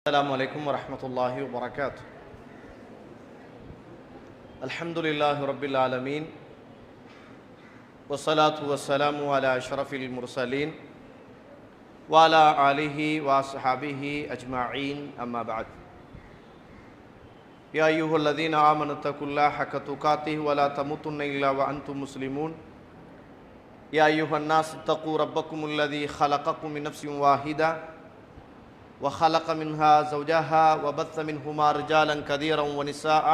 السلام عليكم ورحمة الله وبركاته. الحمد لله رب العالمين والصلاة والسلام على أشرف المرسلين وعلى آله وصحبه أجمعين أما بعد. يا أيها الذين آمنوا اتقوا الله حق تقاته ولا تموتن إلا وأنتم مسلمون. يا أيها الناس اتقوا ربكم الذي خلقكم من نفس واحدة وخلق منها زوجها وبث منهما رجالا كثيرا ونساء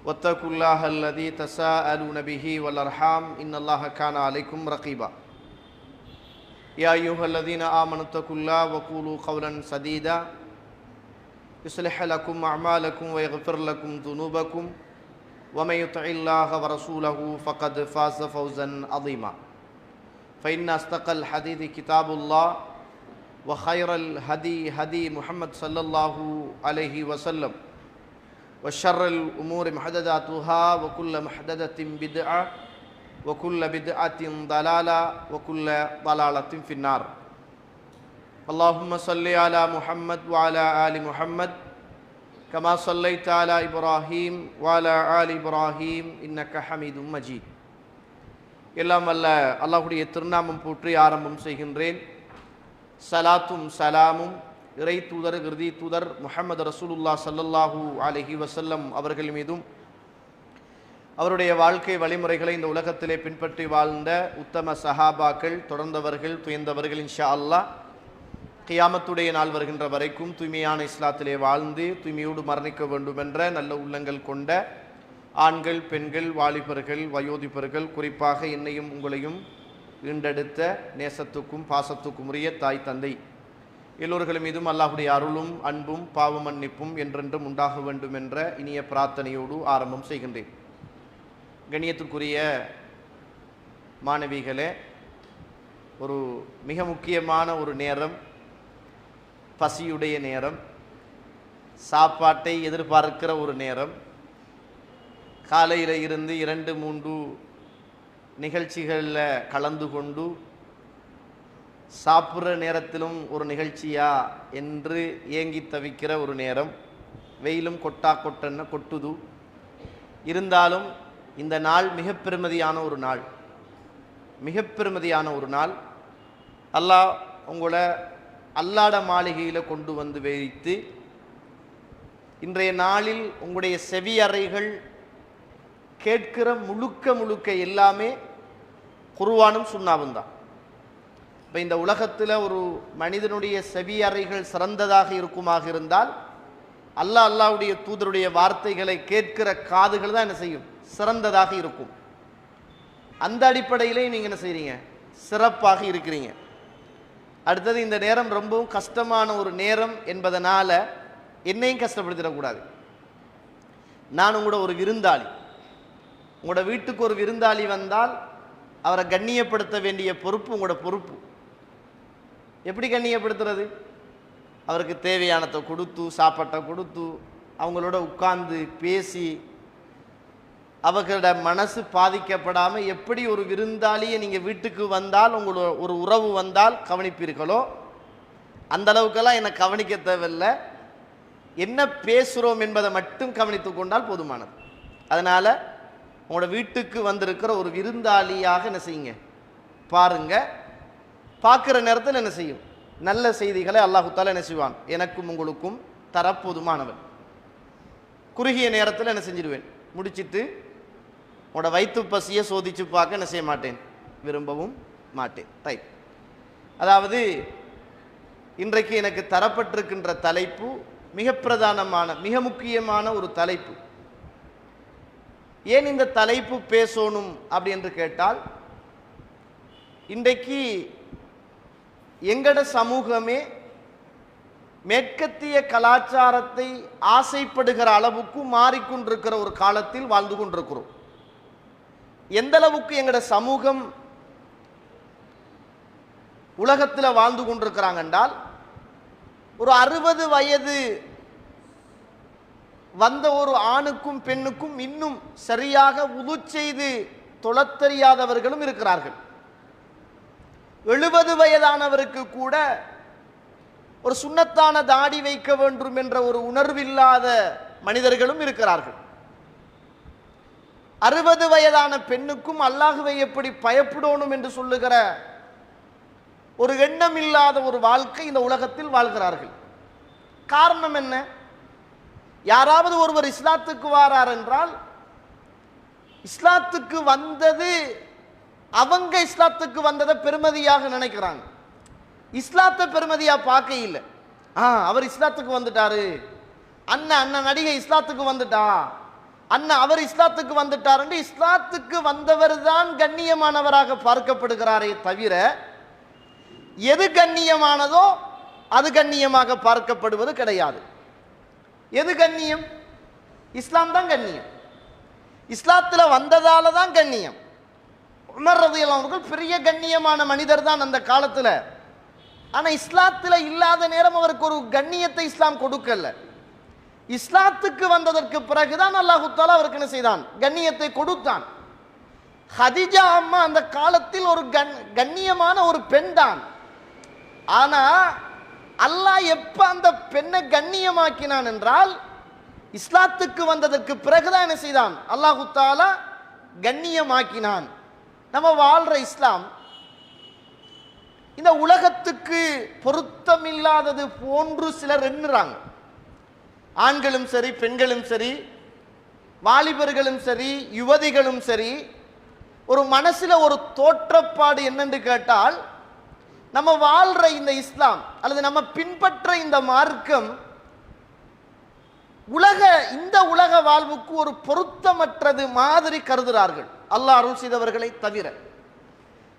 واتقوا الله الذي تساءلون به والأرحام إن الله كان عليكم رقيبا. يا أيها الذين آمنوا اتقوا الله وقولوا قولا سديدا يصلح لكم أعمالكم ويغفر لكم ذنوبكم ومن يطع الله ورسوله فقد فاز فوزا عظيما. فإن أصدق الحديث كتاب الله وخير الهدي هدي محمد صلى الله عليه وسلم وشر الأمور محدثاتها وكل محدثة بدعة وكل بدعة ضلالة وكل ضلالة في النار. اللهم صل على محمد وعلى آل محمد كما صليت على إبراهيم وعلى آل إبراهيم إنك حميد مجيد. எல்லாம் வல்ல அல்லாஹ்வுடைய திருநாமம் போற்றி ஆரம்பம் செய்கின்றேன். சலாத்தும் சலாமும் இறை தூதர் இறுதி தூதர் முஹம்மது ரசூலுல்லாஹ் ஸல்லல்லாஹு அலைஹி வஸல்லம் அவர்கள் மீதும் அவருடைய வாழ்க்கை வழிமுறைகளை இந்த உலகத்திலே பின்பற்றி வாழ்ந்த உத்தம சஹாபாக்கள் தொடர்ந்தவர்கள் துயர்ந்தவர்கள் இன்ஷா அல்லாஹ் கியாமத்துடைய நாள் வருகின்ற வரைக்கும் தூய்மையான இஸ்லாத்திலே வாழ்ந்து தூய்மையோடு மரணிக்க வேண்டும் என்ற நல்ல உள்ளங்கள் கொண்ட ஆண்கள் பெண்கள் வாலிபர்கள் வயோதிபர்கள் குறிப்பாக என்னையும் உங்களையும் ஈண்டெடுத்த நேசத்துக்கும் பாசத்துக்கும் உரிய தாய் தந்தை எல்லோர்கள் மீதும் அல்லாஹ்வுடைய அருளும் அன்பும் பாவ மன்னிப்பும் என்றென்றும் உண்டாக வேண்டும் என்ற இனிய பிரார்த்தனையோடு ஆரம்பம் செய்கின்றேன். கண்ணியத்துக்குரிய மாணவிகளே, ஒரு மிக முக்கியமான ஒரு நேரம், பசியுடைய நேரம், சாப்பாட்டை எதிர்பார்க்கிற ஒரு நேரம். காலையில் இருந்து 2-3 நிகழ்ச்சிகளில் கலந்து கொண்டு சாப்பிட்ற நேரத்திலும் ஒரு நிகழ்ச்சியா என்று ஏங்கி தவிக்கிற ஒரு நேரம். வெயிலும் கொட்டன்னு கொட்டுது. இருந்தாலும் இந்த நாள் மிக பெருமதியான ஒரு நாள், மிக பெருமதியான ஒரு நாள். அல்லாஹ் உங்களை அல்லாட மாளிகையில் கொண்டு வந்து வைத்து இன்றைய நாளில் உங்களுடைய செவி அறைகள் கேட்கிற முழுக்க எல்லாமே குர்ஆனும் சுன்னாவும் தான். இப்போ இந்த உலகத்தில் ஒரு மனிதனுடைய செவி அறைகள் சிறந்ததாக இருக்குமாக இருந்தால் அல்லாஹ்வுடைய தூதருடைய வார்த்தைகளை கேட்கிற காதுகள் தான் என்ன செய்யும், சிறந்ததாக இருக்கும். அந்த அடிப்படையிலே நீங்கள் என்ன செய்கிறீங்க, சிறப்பாக இருக்கிறீங்க. அடுத்தது, இந்த நேரம் ரொம்பவும் கஷ்டமான ஒரு நேரம் என்பதனால என்னையும் கஷ்டப்படுத்திடக்கூடாது. நான் உங்களோட ஒரு விருந்தாளி. உங்களோட வீட்டுக்கு ஒரு விருந்தாளி வந்தால் அவரை கண்ணியப்படுத்த வேண்டிய பொறுப்பு உங்களோட பொறுப்பு. எப்படி கண்ணியப்படுத்துறது? அவருக்கு தேவையானதை கொடுத்து, சாப்பாட்டை கொடுத்து, அவங்களோட உட்கார்ந்து பேசி, அவர்களோட மனசு பாதிக்கப்படாமல் எப்படி ஒரு விருந்தாளியை நீங்கள் வீட்டுக்கு வந்தால் உங்களோட ஒரு உறவு வந்தால் கவனிப்பீர்களோ அந்த அளவுக்கெல்லாம் என்னை கவனிக்க தேவையில்லை. என்ன பேசுகிறோம் என்பதை மட்டும் கவனித்து கொண்டால் போதுமானது. அதனால் உங்களோட வீட்டுக்கு வந்திருக்கிற ஒரு விருந்தாளியாக என்ன செய்யுங்க, பாருங்க. பார்க்குற நேரத்தில் என்ன செய்யும், நல்ல செய்திகளை அல்லாஹு தஆலா என்ன செய்வான், எனக்கும் உங்களுக்கும் தரப்போதுமானவன். குறுகிய நேரத்தில் என்ன செஞ்சிடுவேன், முடிச்சிட்டு உங்களோட வயிற்று பசியை சோதித்து பார்க்க என்ன செய்ய மாட்டேன், விரும்பவும் மாட்டேன். ரைட். அதாவது இன்றைக்கு எனக்கு தரப்பட்டிருக்கின்ற தலைப்பு மிக பிரதானமான மிக முக்கியமான ஒரு தலைப்பு. ஏன் இந்த தலைப்பு பேசணும் அப்படி என்று கேட்டால், இன்றைக்கு எங்கட சமூகமே மேற்கத்திய கலாச்சாரத்தை ஆசைப்படுகிற அளவுக்கு மாறிக்கொண்டிருக்கிற ஒரு காலத்தில் வாழ்ந்து கொண்டிருக்கிறோம். எந்த அளவுக்கு எங்கட சமூகம் உலகத்தில் வாழ்ந்து கொண்டிருக்கிறாங்க என்றால், ஒரு 60 வயது வந்த ஒரு ஆணுக்கும் பெண்ணுக்கும் இன்னும் சரியாக உது செய்து தொழத் தெரியாதவர்களும் இருக்கிறார்கள். 70 வயதானவருக்கு கூட ஒரு சுன்னத்தான தாடி வைக்க வேண்டும் என்ற ஒரு உணர்வில்லாத மனிதர்களும் இருக்கிறார்கள். 60 வயதான பெண்ணுக்கும் அல்லாஹ்வை எப்படி பயப்படணும் என்று சொல்லுகிற ஒரு எண்ணம் இல்லாத ஒரு வாழ்க்கை இந்த உலகத்தில் வாழ்கிறார்கள். காரணம் என்ன? யாராவது ஒருவர் இஸ்லாத்துக்கு வாரார் என்றால் இஸ்லாத்துக்கு வந்தது அவங்க இஸ்லாத்துக்கு வந்ததை பெருமதியாக நினைக்கிறாங்க. இஸ்லாத்தை பெருமதியா பார்க்க இல்லை. அவர் இஸ்லாத்துக்கு வந்துட்டாரு, அண்ணன் நடிகை இஸ்லாத்துக்கு வந்துட்டா, அண்ணன் அவர் இஸ்லாத்துக்கு வந்துட்டார் என்று இஸ்லாத்துக்கு வந்தவர் தான் கண்ணியமானவராக பார்க்கப்படுகிறாரே தவிர எது கண்ணியமானதோ அது கண்ணியமாக பார்க்கப்படுவது கிடையாது. எது கண்ணியம்? இஸ்லாம் தான் கண்ணியம். இஸ்லாத்தில் வந்ததால தான் கண்ணியம். உமர் ரலியல்லாஹு அன்ஹு பெரிய கண்ணியமான மனிதர் தான் அந்த காலத்தில். ஆனால் இஸ்லாத்தில் இல்லாத நேரம் அவருக்கு ஒரு கண்ணியத்தை இஸ்லாம் கொடுக்கல. இஸ்லாத்துக்கு வந்ததற்கு பிறகுதான் அல்லாஹ் தஆலா அவருக்கு என்ன செய்தான்? கண்ணியத்தை கொடுத்தான். ஹதீஜா அம்மா அந்த காலத்தில் ஒரு கண்ணியமான ஒரு பெண் தான். ஆனா அல்லாஹ் எப்ப அந்த பெண்ணை கண்ணியமாக்கினான் என்றால் இஸ்லாத்துக்கு வந்ததற்கு பிறகுதான் என்ன செய்தான்? அல்லாஹ் தஆலா கண்ணியமாக்கினான். நம்ம வாழ்ற இஸ்லாம் இந்த உலகத்துக்கு பொருத்தமில்லாதது போன்று சிலர் எண்ணுறாங்க. ஆண்களும் சரி, பெண்களும் சரி, வாலிபர்களும் சரி, யுவதிகளும் சரி, ஒரு மனசுல ஒரு தோற்றப்பாடு என்னன்னு கேட்டால் நம்ம வாழ்ற இந்த இஸ்லாம் அல்லது நம்ம பின்பற்ற இந்த மார்க்கம் இந்த உலக வாழ்வுக்கு ஒரு பொருத்தமற்றது மாதிரி கருதுகிறார்கள், அல்லாஹ் அருள் செய்தவர்களை தவிர.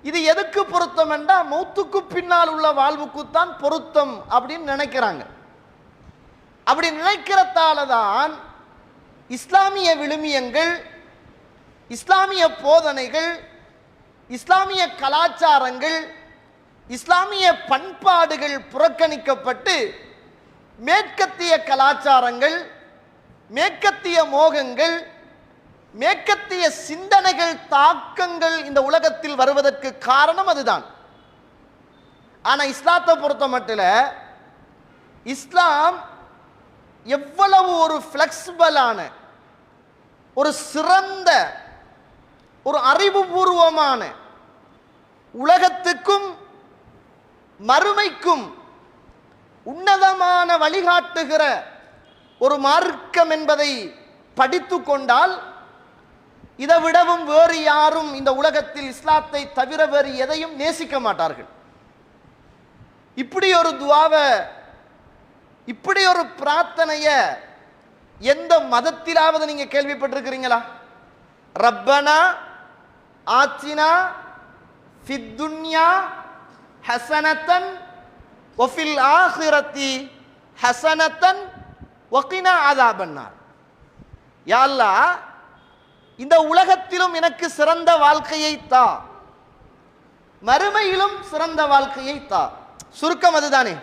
இது எதுக்கு பொருத்தம் என்றால் மௌத்துக்கு பின்னால் உள்ள வாழ்வுக்குத்தான் பொருத்தம் அப்படின்னு நினைக்கிறாங்க. அப்படி நினைக்கிறதால தான் இஸ்லாமிய விழுமியங்கள், இஸ்லாமிய போதனைகள், இஸ்லாமிய கலாச்சாரங்கள், இஸ்லாமிய பண்பாடுகள் புறக்கணிக்கப்பட்டு மேற்கத்திய கலாச்சாரங்கள், மேற்கத்திய மோகங்கள், மேற்கத்திய சிந்தனைகள், தாக்கங்கள் இந்த உலகத்தில் வருவதற்கு காரணம் அதுதான். ஆனா இஸ்லாத்தை பொறுத்த மட்டும் இஸ்லாம் எவ்வளவு ஒரு ஃபிளெக்சிபிளான, ஒரு சிறந்த, ஒரு அறிவுபூர்வமான, உலகத்துக்கும் மறுமைக்கும் உன்னதமான வழிகாட்டுகிற ஒரு மார்க்கம் என்பதை படித்து கொண்டால் இதை விடவும் வேறு யாரும் இந்த உலகத்தில் இஸ்லாத்தை தவிர வேறு எதையும் நேசிக்க மாட்டார்கள். இப்படி ஒரு துஆவை, இப்படி ஒரு பிரார்த்தனைய எந்த மதத்திலாவது நீங்க கேள்விப்பட்டிருக்கிறீங்களா? ரப்பனா ஆத்தினா ஃபித் துன்யா ஹஸனத்தன் வஃபில் ஆখিরাতি ஹஸனத்தன் வகினா அஸாபன்னார். யா அல்லாஹ், இந்த உலகத்திலும் எனக்கு சிறந்த வாழ்க்கையை தா, மறுமையிலும் சிறந்த வாழ்க்கையை தா. சுருக்கம் அதுதானே.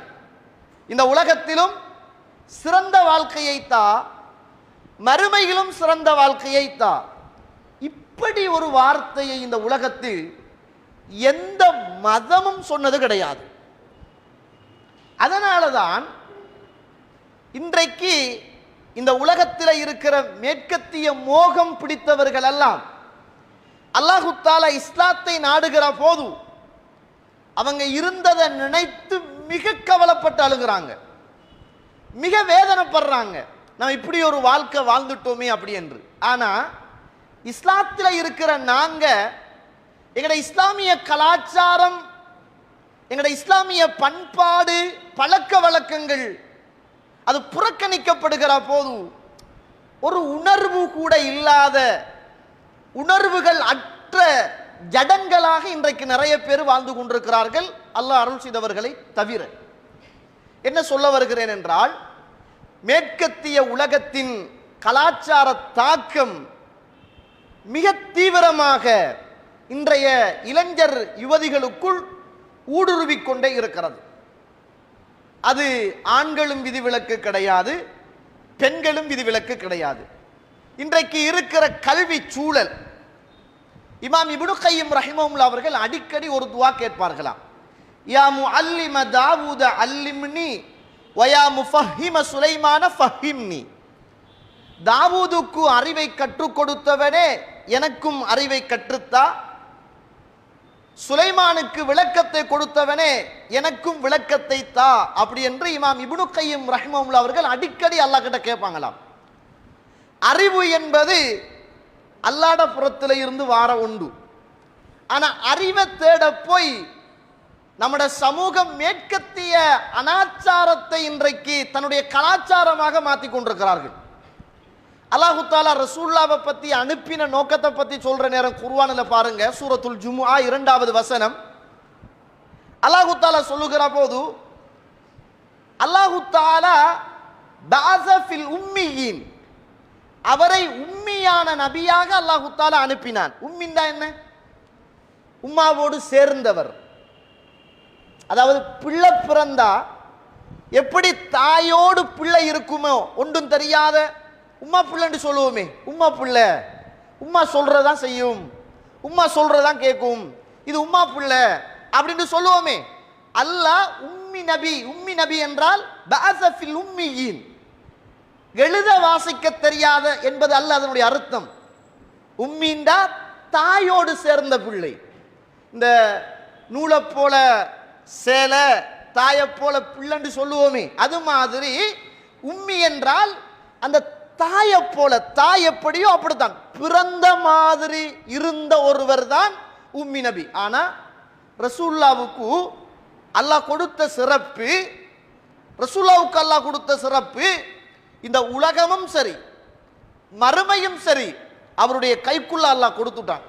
இந்த உலகத்திலும் சிறந்த வாழ்க்கையை தா, மறுமையிலும் சிறந்த வாழ்க்கையை தா. இப்படி ஒரு வார்த்தையை இந்த உலகத்தில் எந்த மதமும் சொன்னது கிடையாது. அதனாலதான் இன்றைக்கு இந்த உலகத்தில் இருக்கிற மேற்கத்திய மோகம் பிடித்தவர்கள் எல்லாம் அல்லாஹ் தஆலா இஸ்லாத்தை நாடுகிற போது அவங்க இருந்ததை நினைத்து மிக கவலைப்பட்டு அழுகிறாங்க, மிக வேதனைப்படுறாங்க. நம்ம இப்படி ஒரு வாழ்க்கை வாழ்ந்துட்டோமே அப்படி என்று. ஆனா இஸ்லாத்தில் இருக்கிற நாங்க எங்களுடைய இஸ்லாமிய கலாச்சாரம், எங்களுடைய இஸ்லாமிய பண்பாடு, பழக்க வழக்கங்கள் அது புறக்கணிக்கப்படுகிற போது ஒரு உணர்வு கூட இல்லாத, உணர்வுகள் அற்ற ஜடங்களாக இன்றைக்கு நிறைய பேர் வாழ்ந்து கொண்டிருக்கிறார்கள், அல்லாஹ் அருள் செய்தவர்களை தவிர. என்ன சொல்ல வருகிறேன் என்றால், மேற்கத்திய உலகத்தின் கலாச்சார தாக்கம் மிக தீவிரமாக இன்றைய இளைஞர் யுவதிகளுக்குள் ஊடுருவிக் கொண்டே இருக்கிறது. அது ஆண்களும் விதிவிலக்கு கிடையாது, பெண்களும் விதிவிலக்கு கிடையாது. இன்றைக்கு இருக்கிற கல்வி சூழல், இமாம் இப்னு கையிம் ரஹிமஹுல்லாஹ் அவர்கள் அடிக்கடி ஒரு துஆ கேட்பார்களாம். யா முஅல்லிம தாவூத அல்லிம்னி வயா முஃபஹிம சுலைமான ஃபஹிம்னி. தாவூதுக்கு அறிவை கற்றுக் கொடுத்தவனே எனக்கும் அறிவை கற்றுத்தா, சுலைமானுக்கு விளக்கத்தை கொடுத்தவனே எனக்கும் விளக்கத்தை தா. அப்படி என்று இமாம் இப்னு கையிம் ரஹ்மத்துல்லாஹி அவர்கள் அடிக்கடி அல்லாஹ் கிட்ட கேட்பாங்களாம். அறிவு என்பது அல்லாஹ்ட புறத்தில் இருந்து வார உண்டு. ஆனா அறிவை தேட போய் நம்முடைய சமூகம் மேற்கத்திய அனாச்சாரத்தை இன்றைக்கு தன்னுடைய கலாச்சாரமாக மாற்றி கொண்டிருக்கிறார்கள். அல்லாஹு தாலா ரசூலுல்லாஹ்வை பத்தி அனுப்பின நோக்கத்தை பத்தி சொல்ற நேரம் குர்ஆன்ல பாருங்க, சூரத்துல் ஜுமுஆ 2வது வசனம். அல்லாஹு தாலா சொல்லுகிற போது, அல்லாஹு தாலா பஅஸ ஃபில் உம்மியீன், அவரை உம்மியான நபியாக அல்லாஹு தாலா அனுப்பினான். உம்மின்னா என்ன? உம்மாவோடு சேர்ந்தவர். அதாவது பிள்ளை பிறந்தா எப்படி தாயோடு பிள்ளை இருக்குமோ ஒன்றும் தெரியாத உம்மா பிள்ளைன்னு சொல்லுவோமே, உம்மா பிள்ளை, உம்மா சொல்றதான் செய்யும், உம்மா சொல்றதான் கேட்கும், இது உம்மா பிள்ளை அப்படின்னு சொல்லுவோமே. அல்லாஹ் உம்மி நபி, உம்மி நபி என்றால் பஅஸ ஃபில் உம்மியீன், எழுத வாசிக்க தெரியாத என்பது அல்ல அதனுடைய அர்த்தம். உம்மிண்டா தாயோடு சேர்ந்த பிள்ளை. இந்த நூலை போல சேலை, தாயை போல பிள்ளைன்னு சொல்லுவோமே, அது மாதிரி உம்மி என்றால் அந்த தாயை போல, தாய் எப்படியோ அப்படித்தான் பிறந்த மாதிரி இருந்த ஒருவர் தான் உம்மி நபி. ஆனா ரசூலுல்லாஹ்வுக்கு அல்லாஹ் கொடுத்த சிறப்பு, ரசூலுல்லாஹ்வுக்கு அல்லாஹ் கொடுத்த சிறப்பு, இந்த உலகமும் சரி மறுமையும் சரி அவருடைய கைக்குள்ள அல்லாஹ் கொடுத்துட்டான்.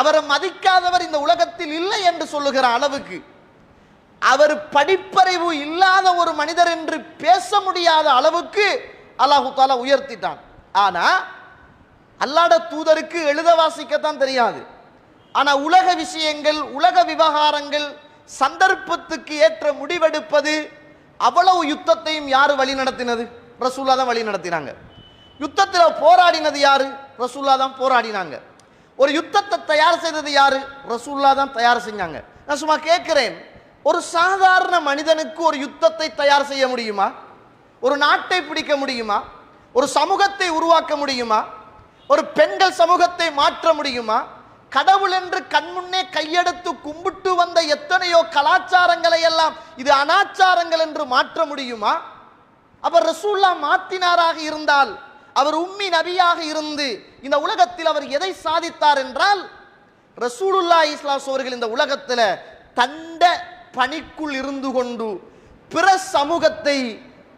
அவரை மதிக்காதவர் இந்த உலகத்தில் இல்லை என்று சொல்லுகிற அளவுக்கு, அவர் படிப்பறிவு இல்லாத ஒரு மனிதர் என்று பேச முடியாத அளவுக்கு அல்லாஹு தாலா உயர்த்திட்டான். ஆனா அல்லாஹ்வுடைய தூதருக்கு எழுத வாசிக்கத்தான் தெரியாது. ஆனா உலக விஷயங்கள், உலக விவகாரங்கள், சந்தர்ப்பத்துக்கு ஏற்ற முடிவெடுப்பது, அவ்வளவு யுத்தத்தையும் யாரு வழி நடத்தினது? ரசூலுல்லாஹ் தான் வழி நடத்தினாங்க. யுத்தத்தில் போராடினது யாரு? ரசூலுல்லாஹ் தான் போராடினாங்க. ஒரு யுத்தத்தை தயார் செய்தது யாரு? ரசூலுல்லாஹ் தான் தயார் செஞ்சாங்க. நான் சும்மா கேட்கிறேன், ஒரு சாதாரண மனிதனுக்கு ஒரு யுத்தத்தை தயார் செய்ய முடியுமா? ஒரு நாட்டை பிடிக்க முடியுமா? ஒரு சமூகத்தை உருவாக்க முடியுமா? ஒரு பெண்கள் சமூகத்தை மாற்ற முடியுமா? கடவுள் என்று கண்முன்னே கையெடுத்து கும்பிட்டு வந்த எத்தனையோ கலாச்சாரங்களை எல்லாம் இது அனாச்சாரங்கள் என்று மாற்ற முடியுமா? அவர் ரசூலுல்லாஹ் மாற்றினாராக இருந்தால், அவர் உம்மி நபியாக இருந்து இந்த உலகத்தில் அவர் எதை சாதித்தார் என்றால், ரசூலுல்லாஹி ஸல்லல்லாஹு அலைஹி அவர்கள் இந்த உலகத்தில் தண்ட பணிக்குள் இருந்து கொண்டு பிற சமூகத்தை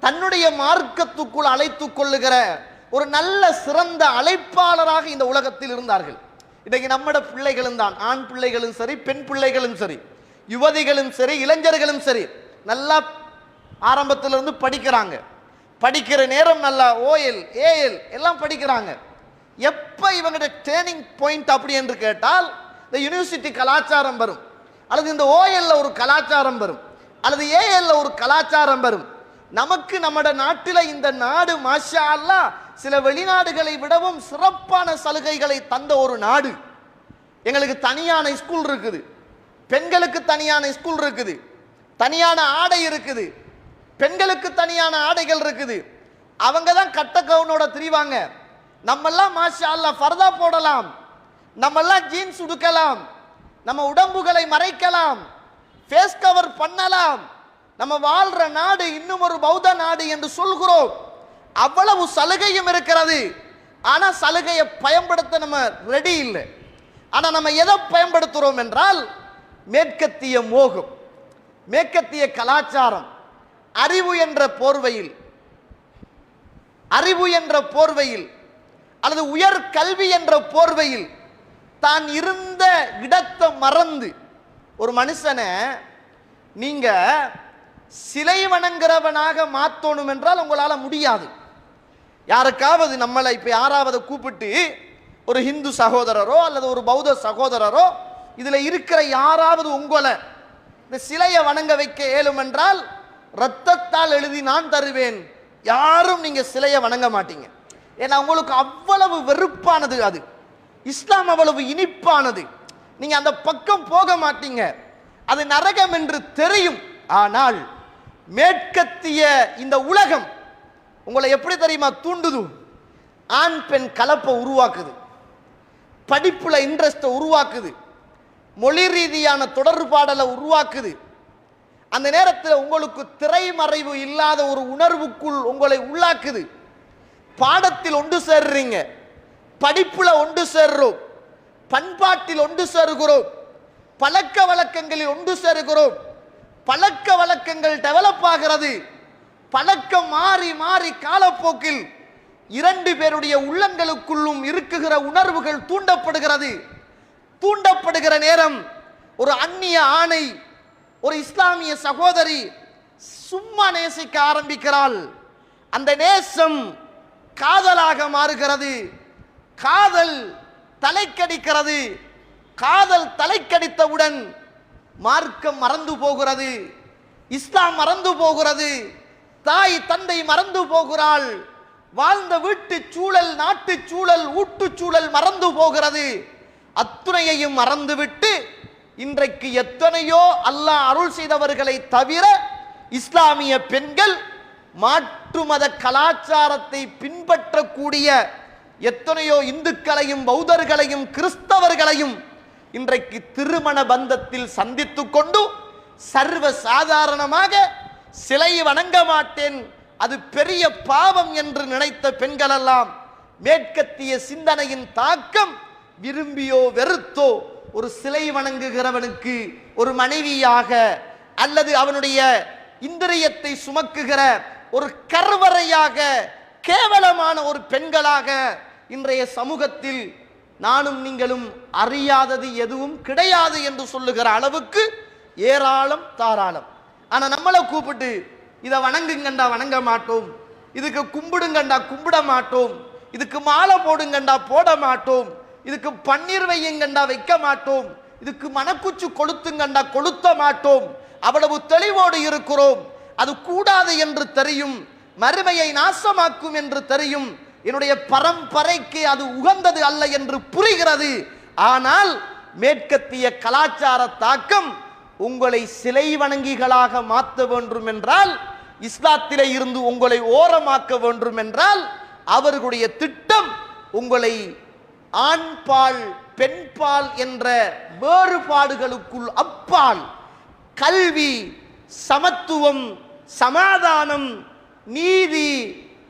தன்னுடைய மார்க்கத்துக்குள் அழைத்துக் கொள்ளுகிற ஒரு நல்ல சிறந்த அழைப்பாளராக இந்த உலகத்தில் இருந்தார்கள். இன்றைக்கு நம்மட பிள்ளைகளும் தான், ஆண் பிள்ளைகளும் சரி, பெண் பிள்ளைகளும் சரி, யுவதிகளும் சரி, இளைஞர்களும் சரி, நல்லா ஆரம்பத்திலிருந்து படிக்கிறாங்க. படிக்கிற நேரம் நல்லா ஓஎல் ஏஎல் எல்லாம் படிக்கிறாங்க. எப்ப இவங்களுடைய டேர்னிங் பாயிண்ட் அப்படி என்று கேட்டால், இந்த யூனிவர்சிட்டி கலாச்சாரம் வரும், அல்லது இந்த ஓஎல்ல ஒரு கலாச்சாரம் வரும், அல்லது ஏஎல்ல ஒரு கலாச்சாரம் வரும். நமக்கு நம்மட நாட்டில் இந்த நாடு மாஷா அல்லாஹ் சில வெளிநாடுகளை விடவும் சிறப்பான சலுகைகளை தந்த ஒரு நாடு. எங்களுக்கு தனியான ஸ்கூல் இருக்குது, பெண்களுக்கு தனியான ஸ்கூல் இருக்குது, தனியான ஆடை இருக்குது, பெண்களுக்கு தனியான ஆடைகள் இருக்குது. அவங்க தான் கட்ட கவுனோட திரிவாங்க. நம்மெல்லாம் மாஷா அல்லாஹ் ஃபர்தா போடலாம், நம்மெல்லாம் ஜீன்ஸ் உடுக்கலாம், நம்ம உடம்புகளை மறைக்கலாம், ஃபேஸ் கவர் பண்ணலாம். நம்ம வாழ்ற நாடு இன்னும் ஒரு பௌத்த நாடு என்று சொல்கிறோம். அவ்வளவு சலுகையும் இருக்கிறது. ஆனா சலுகையை பயன்படுத்த நம்ம ரெடி இல்லை. ஆனா நம்ம எதை பயன்படுத்துறோம் என்றால், மேற்கத்திய மோகம், மேற்கத்திய கலாச்சாரம், அறிவு என்ற போர்வையில், அறிவு என்ற போர்வையில் அல்லது உயர் கல்வி என்ற போர்வையில் தான் இருந்த இடத்தை மறந்து ஒரு மனுஷனை நீங்க சிலை வணங்குறவனாக மாத்தணும் என்றால் உங்களால முடியாது. யாருக்காவது நம்மளை இப்ப யாராவது கூப்பிட்டு ஒரு ஹிந்து சகோதரரோ அல்லது ஒரு பௌத்த சகோதரரோ இதுல இருக்கிற யாராவது உங்களை இந்த சிலையை வணங்க வைக்க இயலும் என்றால், ரத்தத்தால் எழுதி நான் தருவேன், யாரும் நீங்க சிலையை வணங்க மாட்டீங்க. ஏன்னா உங்களுக்கு அவ்வளவு வெறுப்பானது அது. இஸ்லாம் அவ்வளவு இனிப்பானது, நீங்க அந்த பக்கம் போக மாட்டீங்க. அது நரகம் என்று தெரியும். ஆனால் மேற்கத்திய இந்த உலகம் உங்களை எப்படி தெரியுமா தூண்டுது? ஆண் பெண் கலப்பை உருவாக்குது, படிப்புல இன்ட்ரெஸ்ட்டை உருவாக்குது, மொழி ரீதியான தொடர்பாடலை உருவாக்குது. அந்த நேரத்தில் உங்களுக்கு திரைமறைவு இல்லாத ஒரு உணர்வுக்குள் உங்களை உள்ளாக்குது. பாடத்தில் ஒன்று சேர்றீங்க, படிப்புல ஒன்று சேர்றோம், பண்பாட்டில் ஒன்று சேருகிறோம், பழக்க வழக்கங்களில் ஒன்று சேருகிறோம். பழக்க வழக்கங்கள் டெவலப் ஆகிறது. பழக்கம் மாறி மாறி காலப்போக்கில் இரண்டு பேருடைய உள்ளங்களுக்குள்ளும் இருக்குகிற உணர்வுகள் தூண்டப்படுகிறது. தூண்டப்படுகிற நேரம் ஒரு அந்நிய ஆணை ஒரு இஸ்லாமிய சகோதரி சும்மா நேசிக்க ஆரம்பிக்கிறாள். அந்த நேசம் காதலாக மாறுகிறது. காதல் தலைக்கடிக்கிறது. காதல் தலைக்கடித்தவுடன் மார்க்கம் மறந்து போகிறது, இஸ்லாம் மறந்து போகிறது, தாய் தந்தை மறந்து போகிறாள், வாழ்ந்த வீட்டு சூழல், நாட்டு சூழல், ஊட்டு சூழல் மறந்து போகிறது. அத்துணையையும் மறந்துவிட்டு இன்றைக்கு எத்தனையோ அல்லாஹ் அருள் செய்தவர்களை தவிர இஸ்லாமிய பெண்கள் மாற்று மத கலாச்சாரத்தை பின்பற்றக்கூடிய எத்தனையோ இந்துக்களையும் பௌத்தர்களையும் கிறிஸ்தவர்களையும் இன்றைக்கு திருமண பந்தத்தில் சந்தித்துக் கொண்டு சர்வ சாதாரணமாக சிலை வணங்க மாட்டேன், அது பெரிய பாவம் என்று நினைத்த பெண்களெல்லாம் மேற்கத்திய சிந்தனையின் தாக்கம் விரும்பியோ வெறுத்தோ ஒரு சிலை வணங்குகிறவனுக்கு ஒரு மனைவியாக அல்லது அவனுடைய இந்திரியத்தை சுமக்குகிற ஒரு கர்வரையாக கேவலமான ஒரு பெண்களாக இன்றைய சமூகத்தில் நானும் நீங்களும் அறியாதது எதுவும் கிடையாது என்று சொல்லுகிற அளவுக்கு ஏராளம் தாராளம். ஆனா நம்மளை கூப்பிட்டு இதை வணங்குங்கண்டா வணங்க மாட்டோம், இதுக்கு கும்பிடுங்கண்டா கும்பிட மாட்டோம், இதுக்கு மாலை போடுங்கண்டா போட மாட்டோம், இதுக்கு பன்னீர் வையுங்கண்டா வைக்க மாட்டோம், இதுக்கு மனக்குச்சு கொளுத்துங்கண்டா கொளுத்த மாட்டோம். அவ்வளவு தெளிவோடு இருக்கிறோம். அது கூடாது என்று தெரியும், மறுமையை நாசமாக்கும் என்று தெரியும், என்னுடைய பரம்பரைக்கு அது உகந்தது அல்ல என்று புரிகிறது. ஆனால் மேற்கத்திய கலாச்சார தாக்கம் உங்களை சிலை வணங்கிகளாக மாற்ற வேண்டும் என்றால், இஸ்லாத்திலே இருந்து உங்களை ஓரமாக்க வேண்டும் என்றால், அவர்களுடைய திட்டம் உங்களை ஆண்பால் பெண்பால் என்ற வேறுபாடுகளுக்குள் அப்பால் கல்வி, சமத்துவம், சமாதானம், நீதி,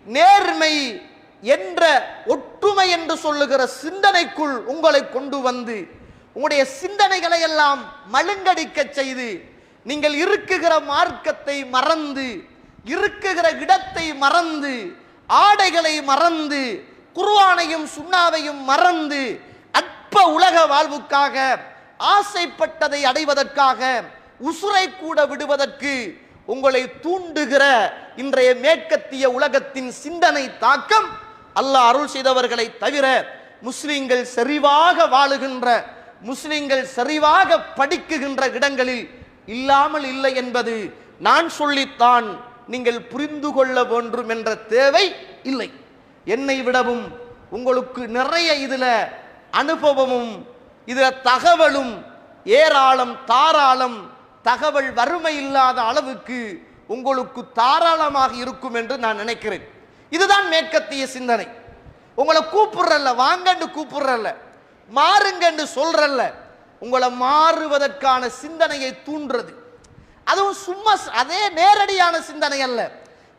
நேர்மை என்ற ஒற்றுமை என்று சொல்லுகிற சிந்தனைக்குள் உங்களை கொண்டு வந்து உங்களுடைய சிந்தனைகளை எல்லாம் மழுங்கடிக்க செய்து நீங்கள் இருக்குகிற மார்க்கத்தை மறந்து, இருக்குகிற இடத்தை மறந்து, ஆடைகளை மறந்து, குர்ஆனையும் சுன்னாவையும் மறந்து அற்ப உலக வாழ்வுக்காக ஆசைப்பட்டதை அடைவதற்காக உசுரை கூட விடுவதற்கு உங்களை தூண்டுகிற இன்றைய மேற்கத்திய உலகத்தின் சிந்தனை தாக்கம் அல்லாஹ் அருள் செய்தவர்களை தவிர முஸ்லிம்கள் செறிவாக வாழுகின்ற, முஸ்லிம்கள் செறிவாக படிக்குகின்ற இடங்களில் இல்லாமல் இல்லை என்பது நான் சொல்லித்தான் நீங்கள் புரிந்து கொள்ள வேண்டும் என்ற தேவை இல்லை. என்னை விடவும் உங்களுக்கு நிறைய இதுல அனுபவமும் இதுல தகவலும் ஏராளம் தாராளம். தகவல் வறுமை இல்லாத அளவுக்கு உங்களுக்கு தாராளமாக இருக்கும் என்று நான் நினைக்கிறேன். இதுதான் மேற்கத்திய சிந்தனை. உங்களை கூப்பிடுறல்ல, வாங்கன்னு கூப்பிடுறல்ல, மாறுங்கன்னு சொல்றல்ல, உங்களை மாறுவதற்கான சிந்தனையை தூண்டுறது. அதுவும் சும்மா அதே நேரடியான சிந்தனை அல்ல.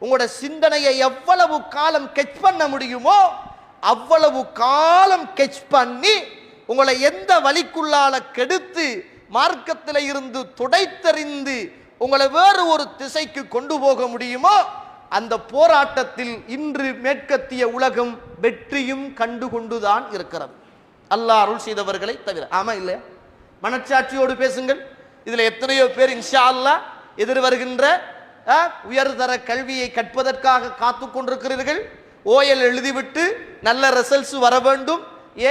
உங்களோட சிந்தனையை எவ்வளவு காலம் கெச் பண்ண முடியுமோ அவ்வளவு காலம் கெச் பண்ணி உங்களை எந்த வழிக்குள்ளால கெடுத்து மார்க்கத்தில் இருந்து துடைத்தறிந்து உங்களை வேறு ஒரு திசைக்கு கொண்டு போக முடியுமோ அந்த போராட்டத்தில் இன்று மேற்கத்திய உலகம் வெற்றியும் கண்டு கொண்டுதான் இருக்கிறது, அல்லாஹ் அருள் செய்தவர்களை தவிர. ஆமா இல்லையா? மனச்சாட்சியோடு பேசுங்கள். இதுல எத்தனையோ பேர் இன்ஷா அல்லாஹ் எதிர்வருகின்ற உயர்தர கல்வியை கற்பதற்காக காத்து கொண்டிருக்கிறீர்கள். ஓஎல் எழுதிவிட்டு நல்ல ரிசல்ட்ஸ் வர வேண்டும்,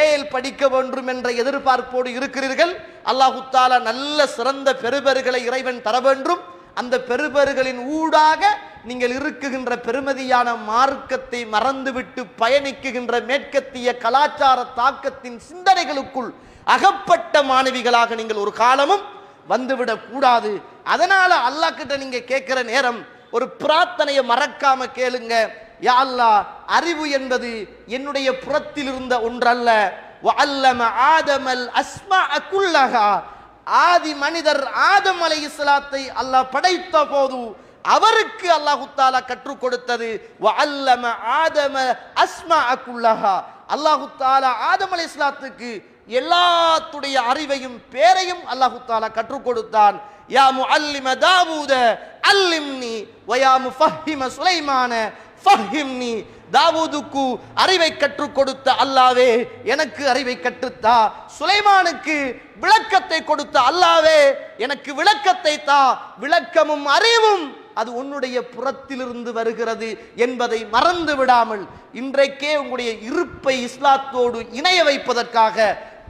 ஏஎல் படிக்க வேண்டும் என்ற எதிர்பார்ப்போடு இருக்கிறீர்கள். அல்லாஹு தஆலா நல்ல சிறந்த பெறுபேறுகளை இறைவன் தர வேண்டும். அந்த பெறுபேறுகளின் ஊடாக நீங்கள் இருக்குகின்ற பெருமதியான மார்க்கத்தை மறந்துவிட்டு பயணிக்குகின்ற மேற்கத்திய கலாச்சார தாக்கத்தின் சிந்தனைகளுக்குள் அகப்பட்ட மாணவிகளாக நீங்கள் ஒரு காலமும் வந்துவிடக் கூடாது. அதனால அல்லாஹ் கிட்ட நீங்க கேட்கிற நேரம் ஒரு பிரார்த்தனையை மறக்காம கேளுங்க. யா அல்லாஹ், அறிவு என்பது என்னுடைய புறத்தில் இருந்த ஒன்றல்ல. வஅல்லம ஆதமல் அஸ்மாஅ குல்லஹா, ஆதி மனிதர் ஆதம் அலைஹிஸ்ஸலாத்தை அல்லாஹ் படைத்த போது அவருக்கு அல்லாஹு தஆலா கற்றுக் கொடுத்தது. வஅல்லம ஆதம அஸ்மாஅ குல்லஹா, அல்லாஹு தஆலா ஆதம் அலைஹிஸ்ஸலாத்துக்கு எல்லாத்துடைய அறிவையும் பேரையும் அல்லாஹு தஆலா கற்றுக் கொடுத்தான். யா முஅல்லிம தாவூத அல்லிம்னி வ யா முஃபஹிம சுலைமான ஃபஹிம்னி, தாவூதுக்கு அறிவை கற்றுக் கொடுத்த அல்லாவே எனக்கு அறிவை கற்றுத்தா, சுலைமானுக்கு விளக்கத்தை கொடுத்த அல்லாவே எனக்கு விளக்கத்தை தா. விளக்கமும் அறிவும் அது உன்னுடைய புறத்திலிருந்து வருகிறது என்பதை மறந்து விடாமல் இன்றைக்கே உங்களுடைய இருப்பை இஸ்லாத்தோடு இணைய வைப்பதற்காக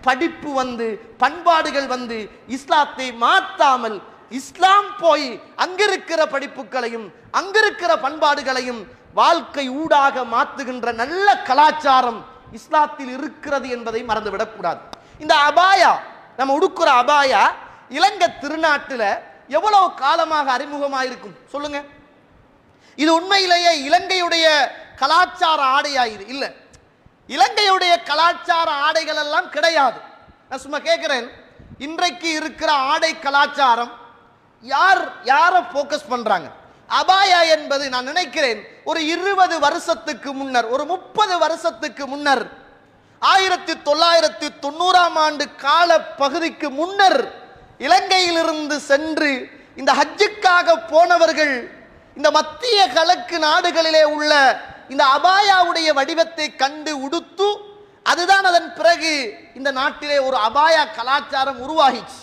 படிப்பு வந்து பண்பாடுகள் வந்து இஸ்லாத்தை மாற்றாமல் இஸ்லாம் போய் அங்கிருக்கிற படிப்புகளையும் அங்கிருக்கிற பண்பாடுகளையும் வாழ்க்கை ஊடாக மாற்றுகின்ற நல்ல கலாச்சாரம் இஸ்லாத்தில் இருக்கிறது என்பதை மறந்துவிடக்கூடாது. இந்த அபாயா, நம்ம உடுக்கிற அபாயா இலங்கை திருநாட்டில் எவ்வளவு காலமாக அறிமுகமாக இருக்கும் சொல்லுங்க. இது உண்மையிலேயே இலங்கையுடைய கலாச்சார ஆடையாயுது இல்லை, இலங்கையுடைய கலாச்சார ஆடைகள் எல்லாம் கிடையாது. நான் சும்மா கேட்கிறேன், இன்றைக்கு இருக்கிற ஆடை கலாச்சாரம் யாரை போக்கஸ் பண்றாங்க? அபாயா என்பது நான் நினைக்கிறேன் ஒரு 20 வருஷத்துக்கு முன்னர், ஒரு 30 வருஷத்துக்கு முன்னர், 1990ஆம் ஆண்டு கால பகுதிக்கு முன்னர் இலங்கையிலிருந்து சென்று இந்த ஹஜ்ஜுக்காக போனவர்கள் இந்த மத்திய கிழக்கு நாடுகளிலே உள்ள இந்த அபாயாவுடைய வடிவத்தை கண்டு உடுத்து, அதுதான் அதன் பிறகு இந்த நாட்டிலே ஒரு அபாயா கலாச்சாரம் உருவாகிச்சு.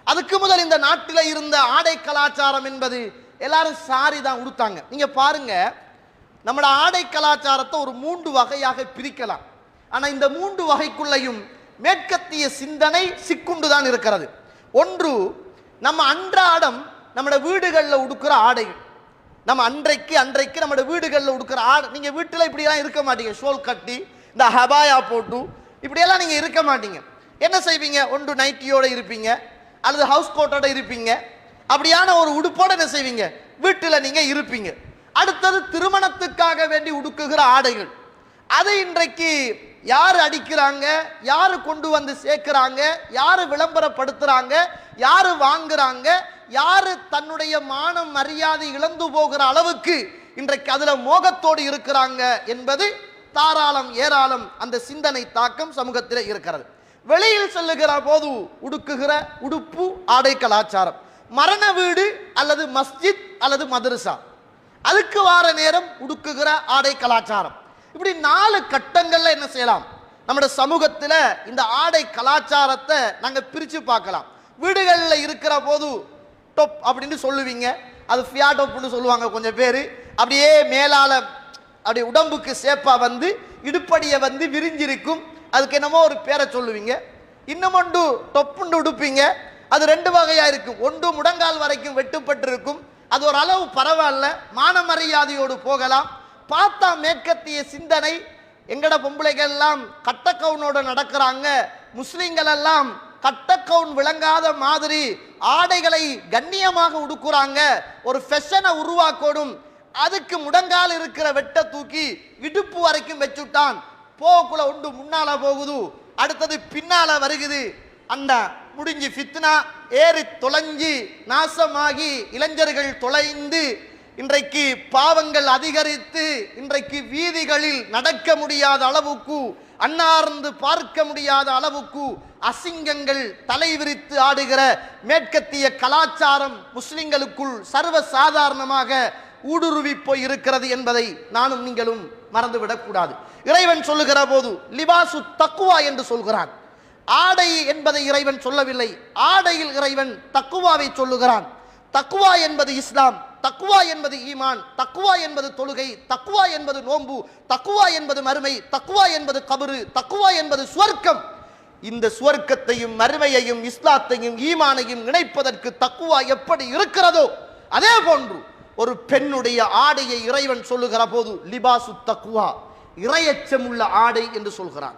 அதுக்கு முதல் இந்த நாட்டில் இருந்த ஆடை கலாச்சாரம் என்பது எல்லாரும் சாரி தான் உடுத்தாங்க. நீங்க பாருங்க, நம்மளோட ஆடை கலாச்சாரத்தை ஒரு 3 வகையாக பிரிக்கலாம். ஆனா இந்த 3 வகைக்குள்ளையும் மேற்கத்திய சிந்தனை சிக்குண்டு தான் இருக்கிறது. ஒன்று, நம்ம அன்றாடம் நம்மளோட வீடுகளில் உடுக்கிற ஆடைகள். நம்ம அன்றைக்கு நம்மளோட வீடுகளில் உடுக்கிற ஆடை. நீங்க வீட்டில் இப்படியெல்லாம் இருக்க மாட்டீங்க, ஷோல் கட்டி இந்த ஹபாயா போட்டு இப்படியெல்லாம் நீங்க இருக்க மாட்டீங்க. என்ன செய்வீங்க? ஒன்று நைட்டியோட இருப்பீங்க, அல்லது ஹவுஸ் கோட்டோட இருப்பீங்க. அப்படியான ஒரு உடுப்போட என்ன செய்வீங்க? வீட்டில் நீங்க இருப்பீங்க. அடுத்தது திருமணத்துக்காக வேண்டி உடுக்குகிற ஆடைகள். அது இன்றைக்கு யாரு அடிக்கிறாங்க, யாரு கொண்டு வந்து சேர்க்கிறாங்க, யாரு விளம்பரப்படுத்துறாங்க, யாரு வாங்குறாங்க, யாரு தன்னுடைய மானம் மரியாதை இழந்து போகிற அளவுக்கு இன்றைக்கு அதுல மோகத்தோடு இருக்கிறாங்க என்பது தாராளம் ஏராளம் அந்த சிந்தனை தாக்கம் சமூகத்தில் இருக்கிறது. வெளியில் செல்லுகிற போது உடுக்குகிற உடுப்பு ஆடை கலாச்சாரம், மரண வீடு அல்லது மஸ்ஜித் அல்லது மதரசா, அதுக்கு வார நேரம் உடுக்குகிற ஆடை கலாச்சாரம். இப்படி 4 கட்டங்கள்ல என்ன செய்யலாம்? நம்முடைய சமூகத்தில் இந்த ஆடை கலாச்சாரத்தை நாங்க பிரிச்சு பார்க்கலாம். வீடுகளில் இருக்கிற போது டொப் அப்படின்னு சொல்லுவீங்க, அது ஃபியா டொப்னு சொல்லுவாங்க கொஞ்சம் பேர். அப்படியே மேலால அப்படியே உடம்புக்கு சேப்பா வந்து இடுப்படியை வந்து விரிஞ்சிருக்கும், அதுக்கு என்னமோ ஒரு பேரை சொல்லுவீங்க. இன்னும் ஒன்று டொப்புண்டு உடுப்பீங்க, அது 2 வகையா இருக்கும். ஒன்று முடங்கால் வரைக்கும் வெட்டுப்பட்டு இருக்கும், அது ஒரு அளவு பரவாயில்ல, மான மரியாதையோடு போகலாம். பார்த்தா மேற்கத்திய சிந்தனை, எங்கட பொம்பளைகள் எல்லாம் கட்டக்கவுனோட நடக்கிறாங்க, முஸ்லிம்கள் எல்லாம் கட்டக்கவுன் விளங்காத மாதிரி ஆடைகளை கண்ணியமாக உடுக்குறாங்க, ஒரு ஃபேஷனை உருவாக்கணும். அதுக்கு முடங்கால் இருக்கிற வெட்ட தூக்கி இடுப்பு வரைக்கும் வச்சுட்டான். போக்குள்ள ஒன்று முன்னால போகுது, அடுத்தது பின்னால வருகுது. அந்த முடிஞ்சு ஃபித்னா ஏறி தொலைஞ்சி நாசமாகி இளைஞர்கள் தொலைந்து இன்றைக்கு பாவங்கள் அதிகரித்து இன்றைக்கு வீதிகளில் நடக்க முடியாத அளவுக்கு, அன்னார்ந்து பார்க்க முடியாத அளவுக்கு அசிங்கங்கள் தலைவிரித்து ஆடுகிற மேற்கத்திய கலாச்சாரம் முஸ்லிம்களுக்குள் சர்வ சாதாரணமாக ஊடுருவி போய் இருக்கிறது என்பதை நானும் நீங்களும் மறந்துவிடக்கூடாது. இறைவன் சொல்லுகிற போது லிபாசு தக்குவா என்று சொல்கிறான். ஆடை என்பதை இறைவன் சொல்லவில்லை, ஆடையில் இறைவன் தக்குவாவை சொல்லுகிறான். தக்குவா என்பது இஸ்லாம், தக்குவா என்பது ஈமான், தக்குவா என்பது தொழுகை, தக்குவா என்பது நோன்பு, தக்குவா என்பது மறுமை, தக்குவா என்பது கபரு, தக்குவா என்பது சுவர்க்கம். இந்த சுவர்க்கத்தையும் மறுமையையும் இஸ்லாத்தையும் ஈமானையும் இணைப்பதற்கு தக்குவா எப்படி இருக்கிறதோ அதே போன்று ஒரு பெண்ணுடைய ஆடையை இறைவன் சொல்லுகிற போது லிபாசு தக்குவா, இறையச்சம் உள்ள ஆடை என்று சொல்கிறான்.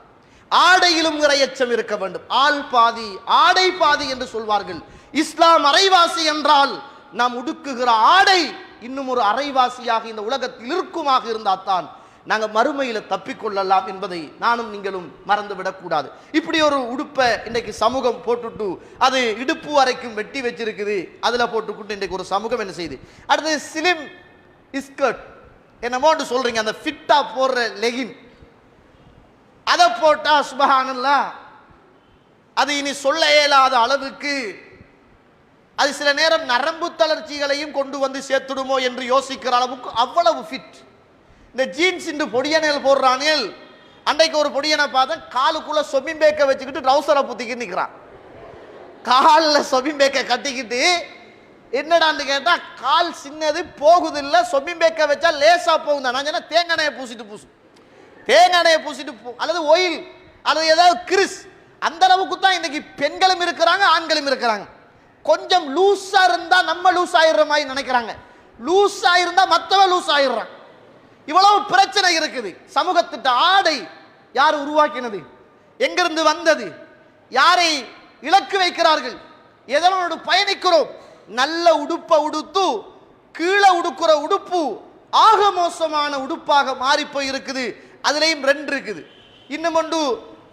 ஆடையிலும் இறையச்சம் இருக்க வேண்டும். ஆள் பாதி ஆடை பாதி என்று சொல்வார்கள். இஸ்லாம் அரைவாசி என்றால் நாம் உடுக்குகிற ஆடை இன்னும் ஒரு அரைவாசியாக இந்த உலகத்தில் இருக்குமாக இருந்தால்தான் நாங்கள் மறுமையில தப்பிக்கொள்ளலாம் என்பதை நானும் நீங்களும் மறந்துவிடக் கூடாது. இப்படி ஒரு உடுப்பை இன்றைக்கு சமூகம் போட்டுட்டு அது இடுப்பு வரைக்கும் வெட்டி வச்சிருக்குது, அதில் போட்டுக்கிட்டு இன்றைக்கு ஒரு சமூகம் என்ன செய்யுது. அடுத்து ஸ்லிம் ஸ்கர்ட் என்னமோன்னு சொல்றீங்க, அந்த ஃபிட்டா போடுற லெகின் அதை போட்டா சுபஹானல்லாஹ் அது இனி சொல்ல இயலாத அளவுக்கு அது சில நேரம் நரம்பு தளர்ச்சிகளையும் கொண்டு வந்து சேர்த்துடுமோ என்று யோசிக்கிற அளவுக்கு அவ்வளவு ஃபிட். இந்த ஜீன்ஸ் இன்று பொடியனைகள் போடுறானேல், அன்றைக்கு ஒரு பொடியனை பார்த்தேன் காலுக்குள்ள சொபிம்பேக்க வச்சுக்கிட்டு ட்ரௌசரை புத்திக்கிட்டு நிற்கிறான். காலில் சொபிம்பேக்க கட்டிக்கிட்டு என்னடான்னு கேட்டா கால் சின்னது போகுது இல்லை, சொபிம்பேக்க வச்சா லேசா போகுது. நான் சொன்னா தேங்காய் பூசிட்டு தேங்காய் பூசிட்டு அல்லது ஒயில் அல்லது ஏதாவது கிறிஸ், அந்த அளவுக்கு தான் இன்னைக்கு பெண்களும் இருக்கிறாங்க ஆண்களும் இருக்கிறாங்க. கொஞ்சம் லூஸா இருந்தா நம்ம லூஸ் ஆயிடுற மாதிரி நினைக்கிறாங்க, லூஸா இருந்தா மற்றவன் லூஸ் ஆயிடுறான். இவ்வளவு பிரச்சனை இருக்குது. சமூகத்திட்ட ஆடை யார் உருவாக்கினது, எங்கிருந்து வந்தது, யாரை இலக்கு வைக்கிறார்கள், எதனோடு பயணிக்கிறோம். நல்ல உடுப்பை உடுத்து கீழே உடுக்கிற உடுப்பு ஆக மோசமான உடுப்பாக மாறி போய் இருக்குது. அதுலேயும் ரெண்டு இருக்குது. இன்னும் ஒன்று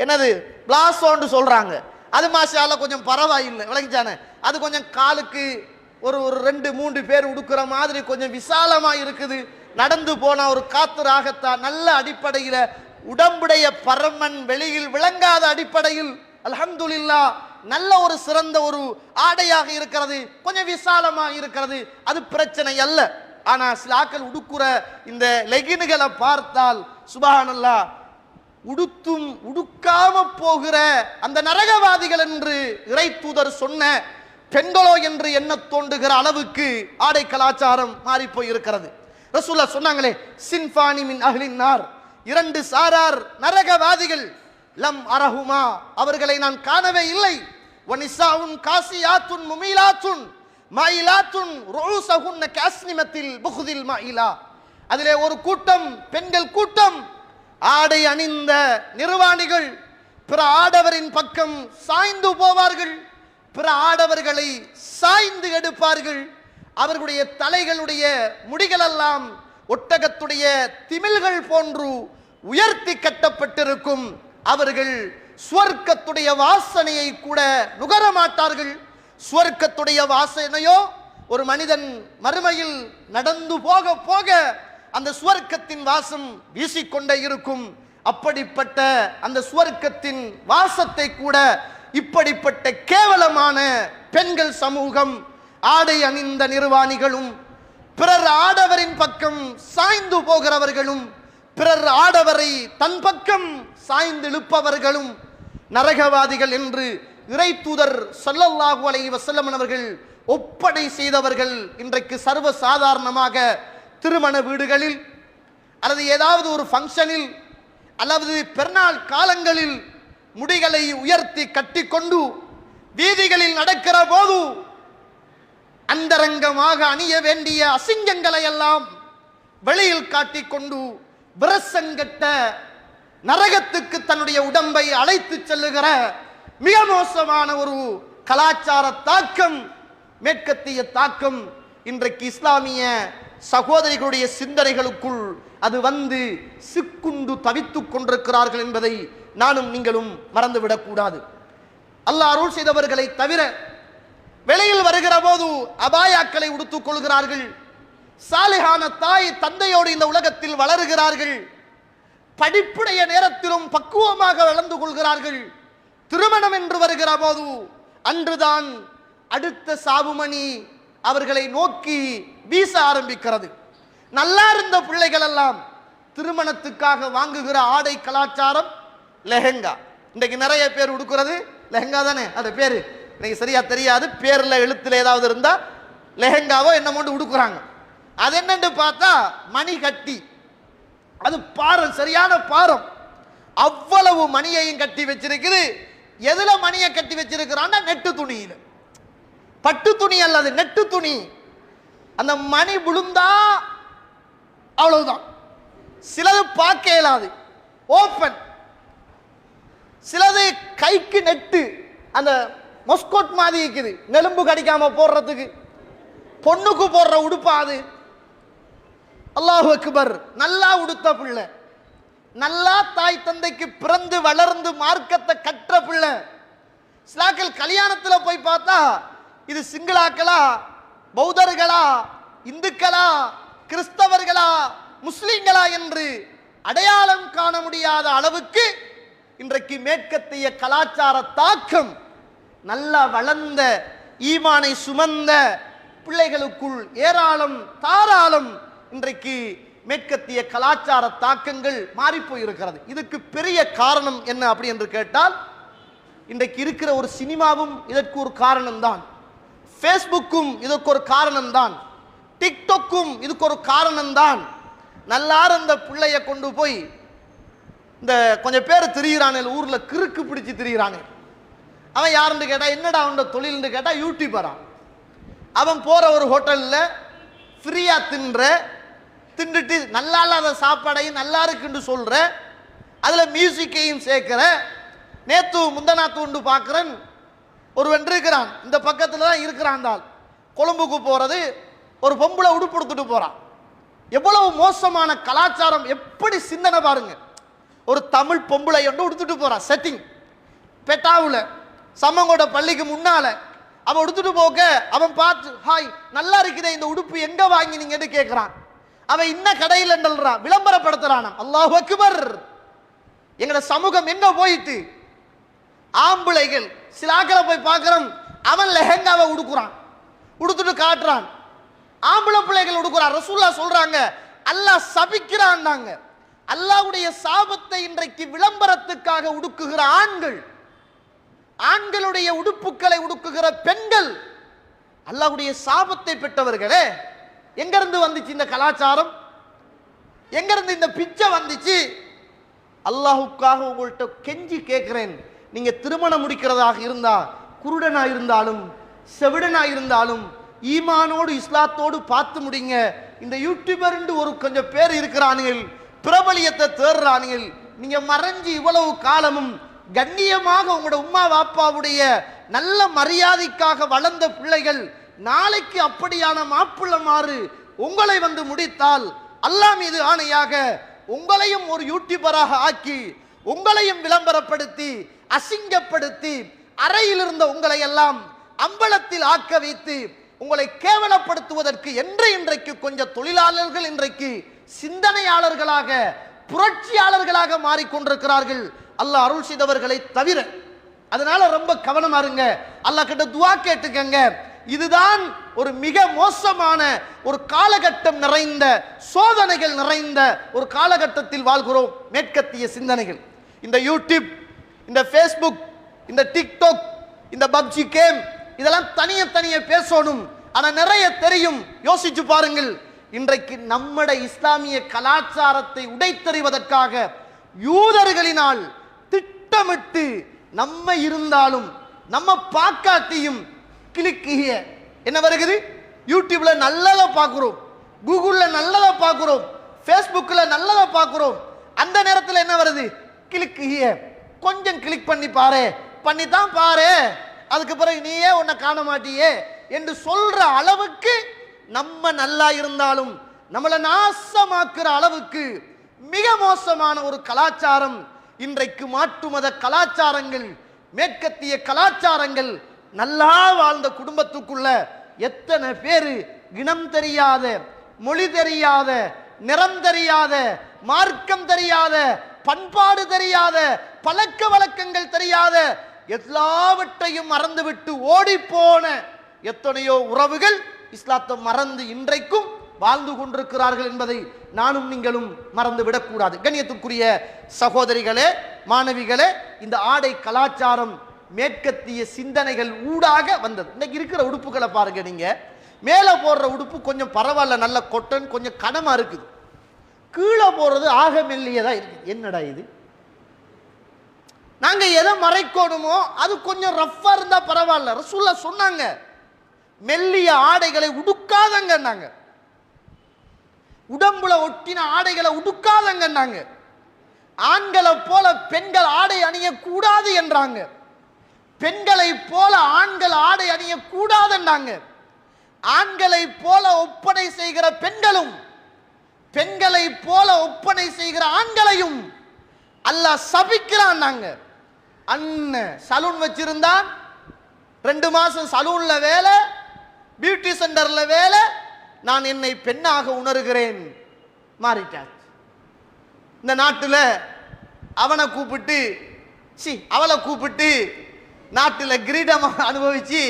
என்னது பிளாசோன்னு சொல்றாங்க, அது மாஷால கொஞ்சம் பரவாயில்லை விளங்கிச்சானே, அது கொஞ்சம் காலுக்கு ஒரு 2-3 பேர் உடுக்கிற மாதிரி கொஞ்சம் விசாலமா இருக்குது. நடந்து போன ஒரு காத்து ராகத்தான் நல்ல அடிப்படையில் உடம்புடைய பரமன் வெளியில் விளங்காத அடிப்படையில் அல்ஹம்துலில்லாஹ் நல்ல ஒரு சிறந்த ஒரு ஆடையாக இருக்கிறது, கொஞ்சம் விசாலமா இருக்கிறது, அது பிரச்சனை அல்ல. ஆனா சிலாக்கள் உடுக்குற இந்த லெகின்களை பார்த்தால் சுபஹானல்லாஹ் உடுத்தும் உடுக்காம போகிற அந்த நரகவாதிகள் என்று இறை தூதர் சொன்ன பெண்களோ என்று எண்ண தோன்றுகிற அளவுக்கு ஆடை கலாச்சாரம் மாறி போய் இருக்கிறது. ரசூலுல்லாஹ் சொன்னாங்களே, சின்ஃபானி மின் அஹ்லின் நார், 2 சாரார் நரகவாதிகள், லம் அரஹுமா அவர்களை நான் காணவே இல்லை, வனிசாஉன் காசியாத்துன் முமீலாத்துன் மாயிலாத்துன் ரூஸஹுன்ன கஸ்னிமத்தில் புஹ்தில் மாயிலா. அதிலே ஒரு கூட்டம் பெண்கள் கூட்டம் ஆடை அணிந்த நிர்வாணிகள் பிற ஆடவரின் பக்கம் சாய்ந்து போவார்கள், பிற ஆடவர்களை சாய்ந்து எடுப்பார்கள். அவர்களுடைய தலைகளுடைய முடிகளெல்லாம் ஒட்டகத்துடைய திமில்கள் போன்று உயர்த்தி கட்டப்பட்டிருக்கும். அவர்கள் சுவர்க்கத்துடைய வாசனையை கூட நுகர மாட்டார்கள். சுவர்க்கத்துடைய வாசனையோ ஒரு மனிதன் மறுமையில் நடந்து போக போக அந்த சுவர்க்கத்தின் வாசம் வீசிக்கொண்டே இருக்கும். அப்படிப்பட்ட அந்த சுவர்க்கத்தின் வாசத்தை கூட இப்படிப்பட்ட கேவலமான பெண்கள் சமூகம் ஆடை அணிந்த நிர்வாணிகளும் பிறர் ஆடவரின் பக்கம் சாய்ந்து போகிறவர்களும் பிறர் ஆடவரை தன் பக்கம் சாய்ந்து இழுப்பவர்களும் நரகவாதிகள் என்று இறை தூதர் ஸல்லல்லாஹு அலைஹி வஸல்லம் அவர்கள் ஒப்படை செய்தவர்கள் இன்றைக்கு சர்வ சாதாரணமாக திருமண வீடுகளில் அல்லது ஏதாவது ஒரு ஃபங்க்ஷனில் அல்லது பெருநாள் காலங்களில் முடிகளை உயர்த்தி கட்டிக்கொண்டு வீதிகளில் நடக்கிற போது அந்தரங்கமாக அணிய வேண்டிய அசிங்கங்களை எல்லாம் வெளியில் காட்டிக்கொண்டு பிரசங்கட்ட நரகத்துக்கு தன்னுடைய உடம்பை அழைத்து செல்லுகிற மிக மோசமான ஒரு கலாச்சார தாக்கம், மேற்கத்திய தாக்கம் இன்றைக்கு இஸ்லாமிய சகோதரிகளுடைய சிந்தனைகளுக்குள் அது வந்து சிக்குண்டு தவித்துக் கொண்டிருக்கிறார்கள் என்பதை நானும் நீங்களும் மறந்துவிடக்கூடாது. அல்லாஹ் அருள் செய்தவர்களை தவிர வெளியில் வருகிற போது அபாயாக்களை உடுத்துக் கொள்கிறார்கள். சாலிஹான தாய் தந்தையோடு இந்த உலகத்தில் வளருகிறார்கள். படிப்புடைய நேரத்திலும் பக்குவமாக வளர்ந்து கொள்கிறார்கள். திருமணம் என்று வருகிற போது அன்றுதான் அடுத்த சாவுமணி அவர்களை நோக்கி வீச ஆரம்பிக்கிறது. நல்லா இருந்த பிள்ளைகள் எல்லாம் திருமணத்துக்காக வாங்குகிற ஆடை கலாச்சாரம் லெஹங்கா. இன்றைக்கு நிறைய பேர் உடுக்கிறது லெஹங்கா தானே, அது பேரு எனக்கு சரியா தெரியாது, பேர்ல எழுத்துல ஏதாவது இருந்தா லெஹங்காவோ என்னமோ உடுக்குறாங்க. அது என்னன்னு பார்த்தா மணி கட்டி, அது பாரம், சரியான பாரம். அவ்வளவு மணியையும் கட்டி வச்சிருக்குது. எதுல மணியை கட்டி வச்சிருக்கிறான்னா நெட்டு துணியில, பட்டு துணி அல்லது நெட்டு துணி. அந்த மணி விழுந்தா அவ்வளவுதான். சிலது பார்க்க இயலாது ஓப்பன், சிலது கைக்கு நெட்டு, அந்த மொஸ்கோட் மாதிரி இருக்குது, நெலும்பு கடிக்காம போடுறதுக்கு. பொண்ணுக்கு போடுற உடுப்பா அது? அல்லாஹு அக்பர். நல்லா உடுத்த பிள்ளை, நல்லா தாய் தந்தைக்கு பிறந்து வளர்ந்து மார்க்கத்தை கற்ற பிள்ளை. சிலாக்கள் கல்யாணத்தில் போய் பார்த்தா இது சிங்களாக்களா, பௌத்தர்களா, இந்துக்களா, கிறிஸ்தவர்களா, முஸ்லிம்களா என்று அடையாளம் காண முடியாத அளவுக்கு இன்றைக்கு மேற்கத்திய கலாச்சார தாக்கம் நல்லா வளர்ந்த ஈமானை சுமந்த பிள்ளைகளுக்குள் ஏராளம் தாராளம் இன்றைக்கு மேற்கத்திய கலாச்சார தாக்கங்கள் மாறி போயிருக்கிறது. இதுக்கு பெரிய காரணம் என்ன அப்படி என்று கேட்டால், இன்றைக்கு இருக்கிற ஒரு சினிமாவும் இதற்கு ஒரு காரணம்தான், ஃபேஸ்புக்கும் இதற்கு ஒரு காரணம்தான், டிக்டாக்கும் இதுக்கு ஒரு காரணம்தான். நல்லா இருந்த பிள்ளைய கொண்டு போய் இந்த கொஞ்சம் பேர் திரிகிறானே ஊர்ல, கிறுக்கு பிடிச்சி திரிகிறானே, அவன் யாருன்னு கேட்டா என்னடா அவனோட தொழில்னு கேட்டா யூடியூபரா. அவன் போற ஒரு ஹோட்டல்ல ஃப்ரீயா தின்னுட்டு நல்லா இல்லாத சாப்பாடையும் நல்லா இருக்குன்னு சொல்ற, அதுல மியூசிக்கையும் சேர்க்கிற. நேத்து முந்தநாத்து உண்டு பார்க்கிறேன், ஒருவன் இருக்கிறான், இந்த பக்கத்துல தான் இருக்கிறான், கொழும்புக்கு போறது, ஒரு பொம்பளை உடுப்பு எடுத்துட்டு போறான். எவ்வளவு மோசமான கலாச்சாரம், எப்படி சிந்தனை பாருங்க. ஒரு தமிழ் பொம்பளை ஒன்று உடுத்துட்டு போறான், செட்டிங் பெட்டாவுல சம்மங்கோட பள்ளிக்கு முன்னால. அவன் உடுத்துட்டு போக அவன் பார்த்து, ஹாய் நல்லா இருக்குதே இந்த உடுப்பு எங்க வாங்கினீங்கன்னு கேட்கிறான். அவன் இன்ன கடையில் விளம்பரப்படுத்துறான். அல்லாஹு அக்பர். எங்கட சமூகம் எங்க போயிட்டு? ஆம்பளைகள் சிலாக்களை போய் பார்க்கிறோம், அவன் லெஹங்காவை உடுக்குறான், உடுத்துட்டு காட்டுறான். ஆம்பளை பிள்ளைகள் உடுக்குறான். ரசூலுல்லாஹ் சொல்றாங்க, அல்லாஹ் சபிக்கிறான்னாங்க. அல்லாஹ்வுடைய சாபத்தை இன்றைக்கு விளம்பரத்துக்காக உடுக்குகிற ஆண்கள், ஆண்களுடைய உடுப்புகளை உடுக்குகிற பெண்கள் அல்லாஹ்வுடைய சாபத்தை பெற்றவர்களே. எங்கிருந்து வந்துச்சு இந்த கலாச்சாரம்? எங்கிருந்து இந்த பிச்சை வந்துச்சு? அல்லாஹுக்காக உங்கள்கிட்ட கெஞ்சி கேட்கிறேன், நீங்க திருமணம் முடிக்கிறதாக இருந்தா, குருடனா இருந்தாலும் செவிடனா இருந்தாலும் ஈமானோடு இஸ்லாத்தோடு பார்த்து முடிங்க. இந்த யூடியூபர் ஒரு கொஞ்சம் பேர் இருக்கிறானுங்கள், பிரபலியத்தை தேடுறானுங்கள். நீங்க மறைஞ்சு இவ்வளவு காலமும் கண்ணியமாக உங்களோட உம்மா வாப்பாவுடைய நல்ல மரியாதைக்காக வளர்ந்த பிள்ளைகள் நாளைக்கு அப்படியான மாப்பிள்ள மாறு உங்களை வந்து முடித்தால், அல்லாஹ் மீது ஆணையாக உங்களையும் ஒரு யூடியூபராக ஆக்கி, உங்களையும் விளம்பரப்படுத்தி அசிங்கப்படுத்தி, அறையில் இருந்த உங்களை எல்லாம் அம்பலத்தில் ஆக்க வைத்து உங்களை கேவலப்படுத்துவதற்கு என்று இன்றைக்கு கொஞ்சம் தொழிலாளர்கள் இன்றைக்கு சிந்தனையாளர்களாக புரட்சியாளர்களாக மாறிக்கொண்டிருக்கிறார்கள், அல்லாஹ் அருள் செய்தவர்களை தவிர. அதனால ரொம்ப கவனமா இருங்க, அல்லாஹ் கிட்ட துஆ கேட்டுக்கங்க. இதுதான் ஒரு மிக மோசமான ஒரு காலகட்டம் நிறைந்த, சோதனைகள் நிறைந்த ஒரு காலகட்டத்தில் வாழ்கிறோம். மேற்கத்திய சிந்தனைகள், இந்த யூடியூப், இந்த ஃபேஸ்புக், இந்த டிக்டாக், இந்த பப்ஜி கேம், இதெல்லாம் தனியே பேசணும். ஆனா நிறைய தெரியும். யோசிச்சு பாருங்கள், இன்றைக்கு நம்முடைய இஸ்லாமிய கலாச்சாரத்தை உடைத்தறிவதற்காக யூதர்களினால் திட்டமிட்டு நம்ம இருந்தாலும் நம்ம பாக்காட்டியும் கிளிக்கிய என்ன வருகிறது? யூடியூப்ல நல்லதை பார்க்கிறோம், கூகுள்ல நல்லதை பார்க்கிறோம், ஃபேஸ்புக்ல நல்லதை பார்க்கிறோம். அந்த நேரத்தில் என்ன வருது? கிளிக்கிய கொஞ்சம் கிளிக் பண்ணி பாரு, பண்ணித்தான் பாரு, அதுக்கு பிறகு நீயே உன்னை காண மாட்டியே என்று சொல்ற அளவுக்கு நம்ம நல்லா இருந்தாலும் நம்மளை நாசமாக்குற அளவுக்கு மிக மோசமான ஒரு கலாச்சாரம் இன்றைக்கு மாற்று மத கலாச்சாரங்கள், மேற்கத்திய கலாச்சாரங்கள். நல்லா வாழ்ந்த குடும்பத்துக்குள்ள எத்தனை பேரு இனம் தெரியாத, மொழி தெரியாத, நிறம் தெரியாத, மார்க்கம் தெரியாத, பண்பாடு தெரியாத, பழக்க வழக்கங்கள் தெரியாத, எல்லாவற்றையும் மறந்துவிட்டு ஓடி போன எத்தனையோ உறவுகள் இஸ்லாத்தை மறந்து இன்றைக்கும் வாழ்ந்து கொண்டிருக்கிறார்கள் என்பதை நானும் நீங்களும் மறந்து விடக்கூடாது. கண்ணியத்துக்குரிய சகோதரிகளே, மாணவிகளே, இந்த ஆடை கலாச்சாரம் மேற்கத்திய சிந்தனைகள் ஊடாக வந்தது. இன்னைக்கு இருக்கிற உடுப்புகளை பாருங்க, நீங்க மேல போடுற உடுப்பு கொஞ்சம் பரவாயில்ல, நல்ல கொட்டன், கொஞ்சம் கனமா இருக்குது. கீழே போறது ஆக மெல்லியதா இருக்கு. என்னடா இது? நாங்க எதை மறைக்கணுமோ அது கொஞ்சம் ரஃப்பா இருந்தா பரவாயில்ல. ரசூலுல்லாஹ் சொன்னாங்க, மெல்லிய ஆடைகளை உடுக்காதங்கன்னாங்க, உடம்புல ஒட்டின ஆடைகளை உடுக்காதங்கன்னாங்க, ஆண்களை போல பெண்கள் ஆடை அணிய கூடாது என்றாங்க. பெண்களை போல ஆண்கள் ஆடை அணிய கூடாதுன்னாங்க. ஆண்களை போல ஒப்பனை செய்கிற பெண்களும் பெண்களை போல ஒப்பனை செய்கிற ஆண்களையும் அல்லாஹ் சபிக்கிறான்னாங்க. அண்ணன் சலூன் வச்சிருந்தான், 2 மாசம் சலூன்ல வேலை, பியூட்டி சென்டர்ல வேலை, நான் என்னை பெண்ணாக உணர்கிறேன், மாறிட்டார். இந்த நாட்டில் அவனை கூப்பிட்டு அவளை கூப்பிட்டு நாட்டில் கிரீடம் அனுபவிச்சு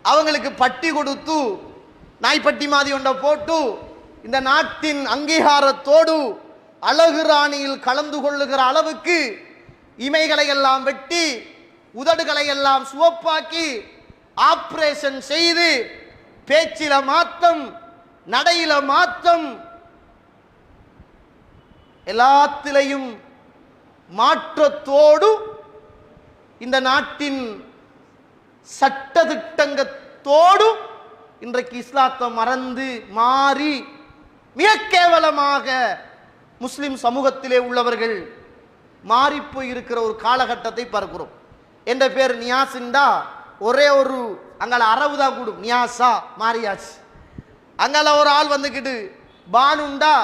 அவங்களுக்கு பட்டி கொடுத்து நாய்ப்பட்டி மாதிரி ஒன்றை போட்டு இந்த நாட்டின் அங்கீகாரத்தோடு அழகு ராணியில் கலந்து கொள்ளுகிற அளவுக்கு இமைகளை எல்லாம் வெட்டி உதடுகளை எல்லாம் சுவப்பாக்கி ஆபரேஷன் செய்து பேச்சில மாத்தம், நடையில மாத்தம், எல்லாத்திலையும் மாற்றத்தோடு இந்த நாட்டின் சட்ட திட்டங்கத்தோடு இன்றைக்கு இஸ்லாத்தை மறந்து மாறி மிக கேவலமாக முஸ்லிம் சமூகத்திலே உள்ளவர்கள் மாறி போயிருக்கிற ஒரு காலகட்டத்தை பார்க்கிறோம். என்ற பேர் நியாசிண்டா ஒரே ஒரு அங்கால அரவு தான் கூடும், நியாசா மாறியாச்சு. அங்கால ஒரு ஆள் வந்துக்கிட்டு பானுண்டா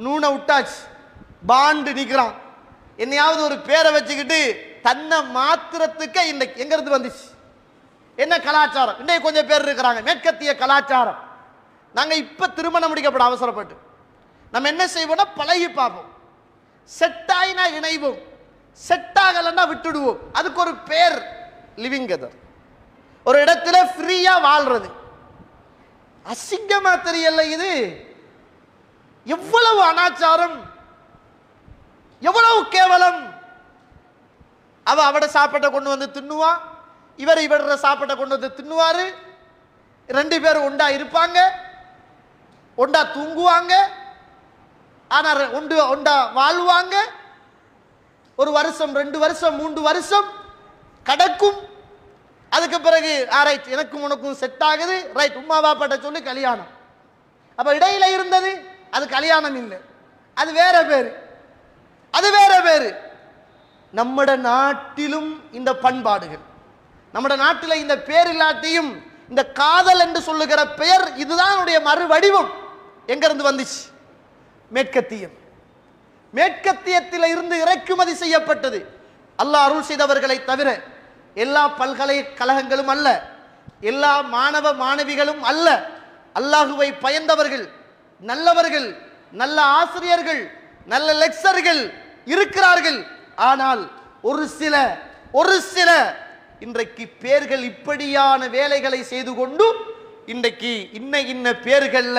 நூனை விட்டாச்சு, பாண்டு நிற்கிறான். என்னையாவது ஒரு பேரை வச்சுக்கிட்டு தன்னை மாத்திரத்துக்கு இன்னைக்கு எங்கிருந்து வந்துச்சு? என்ன கலாச்சாரம்? இன்னைக்கு கொஞ்சம் பேர் இருக்கிறாங்க, மேற்கத்திய கலாச்சாரம். நாங்கள் இப்போ திருமணம் முடிக்கப்பட அவசரப்பட்டு நம்ம என்ன செய்வோம்னா பழகி பார்ப்போம், செட் ஆகினா இணைவோம், செட் ஆகலைன்னா விட்டுடுவோம். அதுக்கு ஒரு பேர் லிவிங் கெதர், ஒரு இடத்துல ஃப்ரீயா வாழ்றது. அசிங்கமா தெரியல இது? எவ்வளவு அனாச்சாரம், எவ்வளவு கேவலம். அவட சாப்பாட்டை கொண்டு வந்து தின்னுவா, இவர சாப்பாட்டை கொண்டு வந்து தின்னுவாரு. 2 பேரும் ஒண்டா இருப்பாங்க, ஒண்டா தூங்குவாங்க, ஆனா ஒண்டா வாழ்வாங்க. 1 வருஷம் 2 வருஷம் 3 வருஷம் கடக்கும். அதுக்கு பிறகு ரைட் எனக்கும் உனக்கும் செட் ஆகுது, ரைட் உமா பாப்பாட்ட சொல்லி கல்யாணம். அப்ப இடையில இருந்தது அது கல்யாணம் இல்லை, அது வேற பேரு, அது வேற பேரு. நம்மட நாட்டிலும் இந்த பண்பாடுகள், நம்மட நாட்டில் இந்த பேர் இல்லாட்டியும் இந்த காதல் என்று சொல்லுகிற பெயர் இதுதான் மறு வடிவம். எங்க இருந்து வந்துச்சு? மேற்கத்தியம். மேற்கத்தியத்தில் இருந்து இறக்குமதி செய்யப்பட்டது. அல்லாஹ் அருள் செய்தவர்களை தவிர எல்லா பல்கலைக்கழகங்களும் அல்ல, எல்லா மாணவ மாணவிகளும் அல்ல. அல்லாஹுவை பயந்தவர்கள், நல்லவர்கள், நல்ல ஆசிரியர்கள், நல்ல லெக்சர்கள் இருக்கிறார்கள். ஆனால் ஒரு சில இன்றைக்கு பேர்கள் இப்படியான வேலைகளை செய்து கொண்டு இன்றைக்கு இன்ன பேர்கள்ல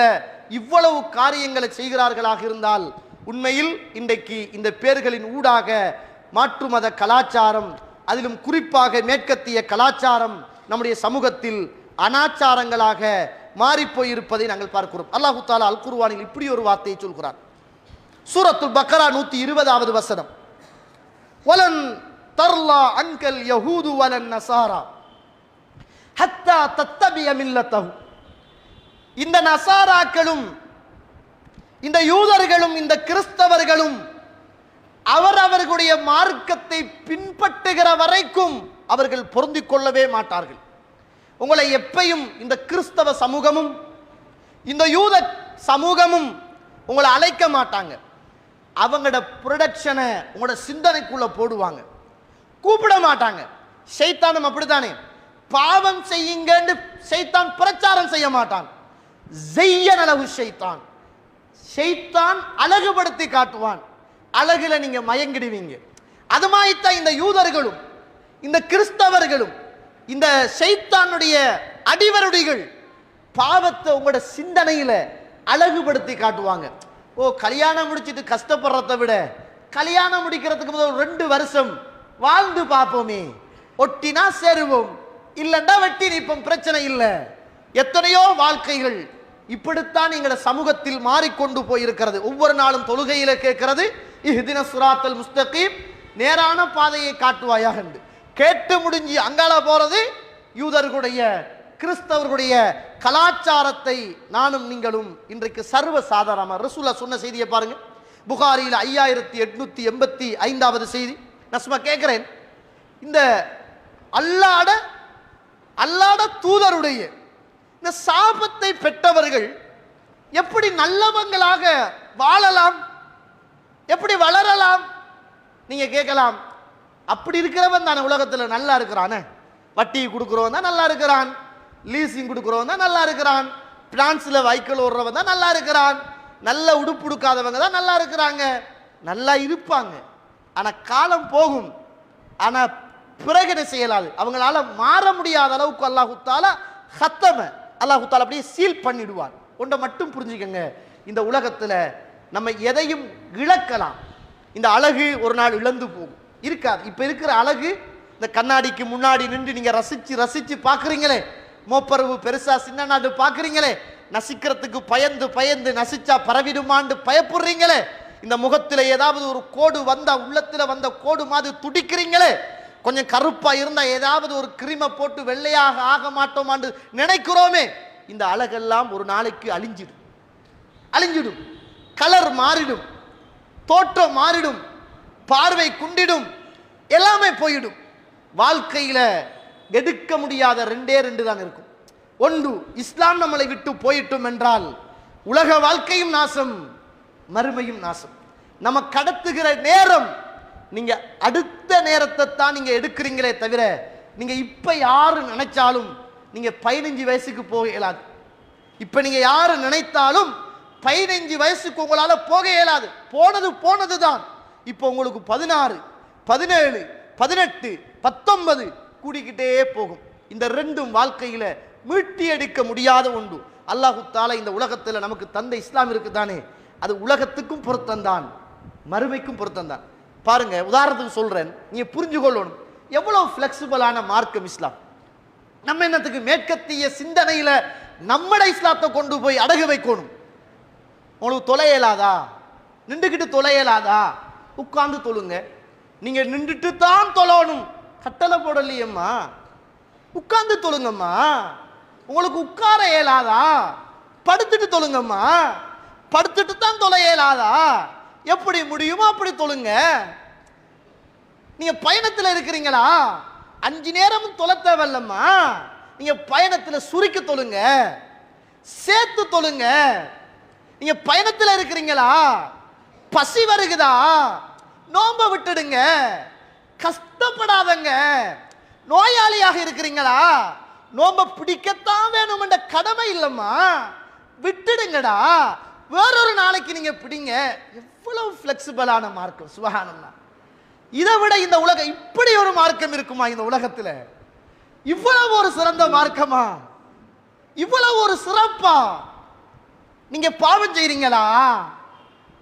இவ்வளவு காரியங்களை செய்கிறார்களாக இருந்தால் உண்மையில் இன்றைக்கு இந்த பேர்களின் ஊடாக மாற்று மத கலாச்சாரம், அதிலும் குறிப்பாக மேற்கத்திய கலாச்சாரம் நம்முடைய சமூகத்தில் அனாச்சாரங்களாக மாறிப்போயிருப்பதை நாங்கள் பார்க்கிறோம். அல்லாஹு தாலா அல் குர்ஆனில் இப்படி ஒரு வார்த்தையை சொல்கிறார். சூரத்துல் பக்ரா 120வது வசனம், வலன் தர்லா அன்கல் யஹூது வலன் நஸாரா ஹத்தா தத்தபிய மில்லத்தஹு. இந்த நசாராக்களும் இந்த யூதர்களும் இந்த கிறிஸ்தவர்களும் அவர்களுடைய மார்க்கத்தை பின்பற்றுகிற வரைக்கும் அவர்கள் பொருந்திக் கொள்ளவே மாட்டார்கள். உங்களை எப்பையும் இந்த கிறிஸ்தவ சமூகமும் இந்த யூத சமூகமும் உங்களை அழைக்க மாட்டாங்க. அவங்களோட ப்ரொடக்ஷனை உங்களோட சிந்தனைக்குள்ள போடுவாங்க, கூப்பிட மாட்டாங்க. ஷைத்தானும் அப்படித்தானே, பாவம் செய்யுங்கன்னு ஷைத்தான் பிரச்சாரம் செய்ய மாட்டான். ஜையனலஹு ஷைத்தான், ஷைத்தான் அழகுபடுத்தி காட்டுவான், அழகுல நீங்க மயங்கிடுவீங்க. அது மாதிரித்தான் இந்த யூதர்களும் இந்த கிறிஸ்தவர்களும் இந்த ஷைத்தானுடைய அடிவருடிகள் பாவத்தை உங்களோட சிந்தனையில அழகுபடுத்தி காட்டுவாங்க. ஓ, கல்யாணம் முடிச்சிட்டு கஷ்டப்படுறதை விட கல்யாணம் முடிக்கிறதுக்கு முதல் 2 வருஷம் வாழ்ந்து பார்ப்போமே, ஒட்டினா சேருவோம், இல்லண்டா வெட்டி நிற்போம், பிரச்சனை இல்லை. எத்தனையோ வாழ்க்கைகள் இப்படித்தான் எங்கள சமூகத்தில் மாறிக்கொண்டு போயிருக்கிறது. ஒவ்வொரு நாளும் தொழுகையில கேட்கிறது, இஹ்தின ஸிராத்தல் முஸ்தகீம், நேரான பாதையை காட்டுவாயாக என்று கேட்டு முடிஞ்சு அங்கால போறது யூதர்களுடைய கிறிஸ்தவர்களுடைய கலாச்சாரத்தை நானும் நீங்களும் இன்றைக்கு சர்வ சாதாரணமாக ரசூலுல்லாஹ் சொன்ன செய்தியை பாருங்க. புகாரியில் 5885வது செய்தி. நான் சும்மா கேட்கிறேன், இந்த அல்லாட தூதருடைய இந்த சாபத்தை பெற்றவர்கள் எப்படி நல்லவங்களாக வாழலாம், எப்படி வளரலாம்? நீங்க கேட்கலாம், அப்படி இருக்கிறவன் தானே உலகத்தில் நல்லா இருக்கிறானே. வட்டி கொடுக்குறவன் தான் நல்லா இருக்கிறான், லீசிங் கொடுக்குறவன் தான் நல்லா இருக்கிறான், பிரான்ஸ்ல வைக்கல் ஓடுறவன் தான் நல்லா இருக்கிறான், நல்ல உடுப்பு உடுக்காதவங்க தான் நல்லா இருக்கிறாங்க. நல்லா இருப்பாங்க, ஆனா காலம் போகும். ஆனா பிறகு என்ன செய்யலாது, அவங்களால மாற முடியாத அளவுக்கு அல்லாஹு தஆலா அல்லாஹு தஆலா அப்படியே சீல் பண்ணிடுவான். ஒன்றை மட்டும் புரிஞ்சுக்கங்க, இந்த உலகத்துல நம்ம எதையும் இழக்கலாம். இந்த அழகு ஒரு நாள் இழந்து போகும், இருக்காது. இப்ப இருக்கிற அழகு இந்த கண்ணாடிக்கு முன்னாடி நின்று நீங்க ரசிச்சு ரசிச்சு பாக்குறீங்களே, மோப்பரவு பெருசா சின்ன நாடு பாக்குறீங்களே, நசிக்கிறதுக்கு பயந்து பயந்து நசிச்சா பரவிடுமான்னு பயப்படுறீங்களே, இந்த முகத்துல ஏதாவது ஒரு கோடு வந்தா உள்ளத்துல வந்த கோடு மாதிரி துடிக்கிறீங்களே, கொஞ்சம் கருப்பா இருந்தா ஏதாவது ஒரு கிரீமை போட்டு வெள்ளையாக ஆக மாட்டோமான்னு நினைக்கிறோமே, இந்த அழகெல்லாம் ஒரு நாளைக்கு அழிஞ்சிடும், கலர் மாறிடும், தோற்றம் மாறிடும், பார்வை குண்டிடும், எல்லாமே போயிடும். வாழ்க்கையில எடுக்க முடியாத ரெண்டே தான் இருக்கும். ஒன்று, இஸ்லாம் நம்மளை விட்டு போயிட்டும் என்றால் உலக வாழ்க்கையும் நாசம், மறுமையும் நாசம். நம்ம கடத்துகிற நேரம், நீங்க அடுத்த நேரத்தை தான் நீங்க எடுக்கிறீங்களே தவிர, நீங்க இப்ப யாரு நினைச்சாலும் நீங்க 15 வயசுக்கு போக இயலாது. இப்ப நீங்க யாரு நினைத்தாலும் 15 வயசுக்கு உங்களால போக இயலாது. போனது தான். இப்போ உங்களுக்கு 16, 17, 18, 19 கூடிக்கிட்டே போகும். இந்த ரெண்டும் வாழ்க்கையில மீட்டி எடுக்க முடியாத ஒன்று. அல்லாஹு தஆலா இந்த உலகத்தில் நமக்கு தந்த இஸ்லாம் இருக்குதானே, அது உலகத்துக்கும் பொருத்தந்தான், மறுமைக்கும் பொருத்தந்தான். பாருங்க, உதாரணத்துக்கு சொல்றேன், நீங்க புரிஞ்சு கொள்ளணும் எவ்வளவு பிளெக்சிபிளான மார்க்கம் இஸ்லாம். நம்ம என்னத்துக்கு மேற்கத்திய சிந்தனையில நம்மட இஸ்லாத்தை கொண்டு போய் அடகு வைக்கணும். உங்களுக்கு தொலையலாதா, நின்றுக்கிட்டு தொலையலாதா, உட்கார்ந்து தொழுங்க. நீங்க நின்றுட்டு தான் தொழணும், கட்டளை போடலையம்மா, உட்கார்ந்து தொழுங்கம்மா. உங்களுக்கு உட்கார இயலாதா, படுத்துட்டு தொழுங்கம்மா. படுத்துட்டு தான் தொலை இயலாதா, எப்படி முடியுமோ அப்படி தொழுங்க. நீங்க பயணத்தில் இருக்கிறீங்களா, 5 நேரமும் தொலை தேவையில்லம்மா. நீங்க பயணத்தில் சுருக்கி தொழுங்க, சேர்த்து தொழுங்க. நீங்க பயணத்தில் இருக்கிறீங்களா, பசி வருகுதா, நோம்ப விட்டுடுங்க, கஷ்டப்படாதங்க. நோயாளியாக இருக்கிறீங்களா, நோம்ப பிடிக்கத்தான் வேணும் என்ற கடமை இல்லம்மா, விட்டுடுங்கடா, வேறொரு நாளைக்கு நீங்க பிடிங்க. எவ்வளவு பிளெக்சிபிளான மார்க்கம், சுப்ஹானல்லாஹ். இதை விட இந்த உலகம் இப்படி ஒரு மார்க்கம் இருக்குமா? இந்த உலகத்துல இவ்வளவு ஒரு சிறந்த மார்க்கமா, இவ்வளவு ஒரு சிறப்பா? நீங்க பாவம் செய்றீங்களா,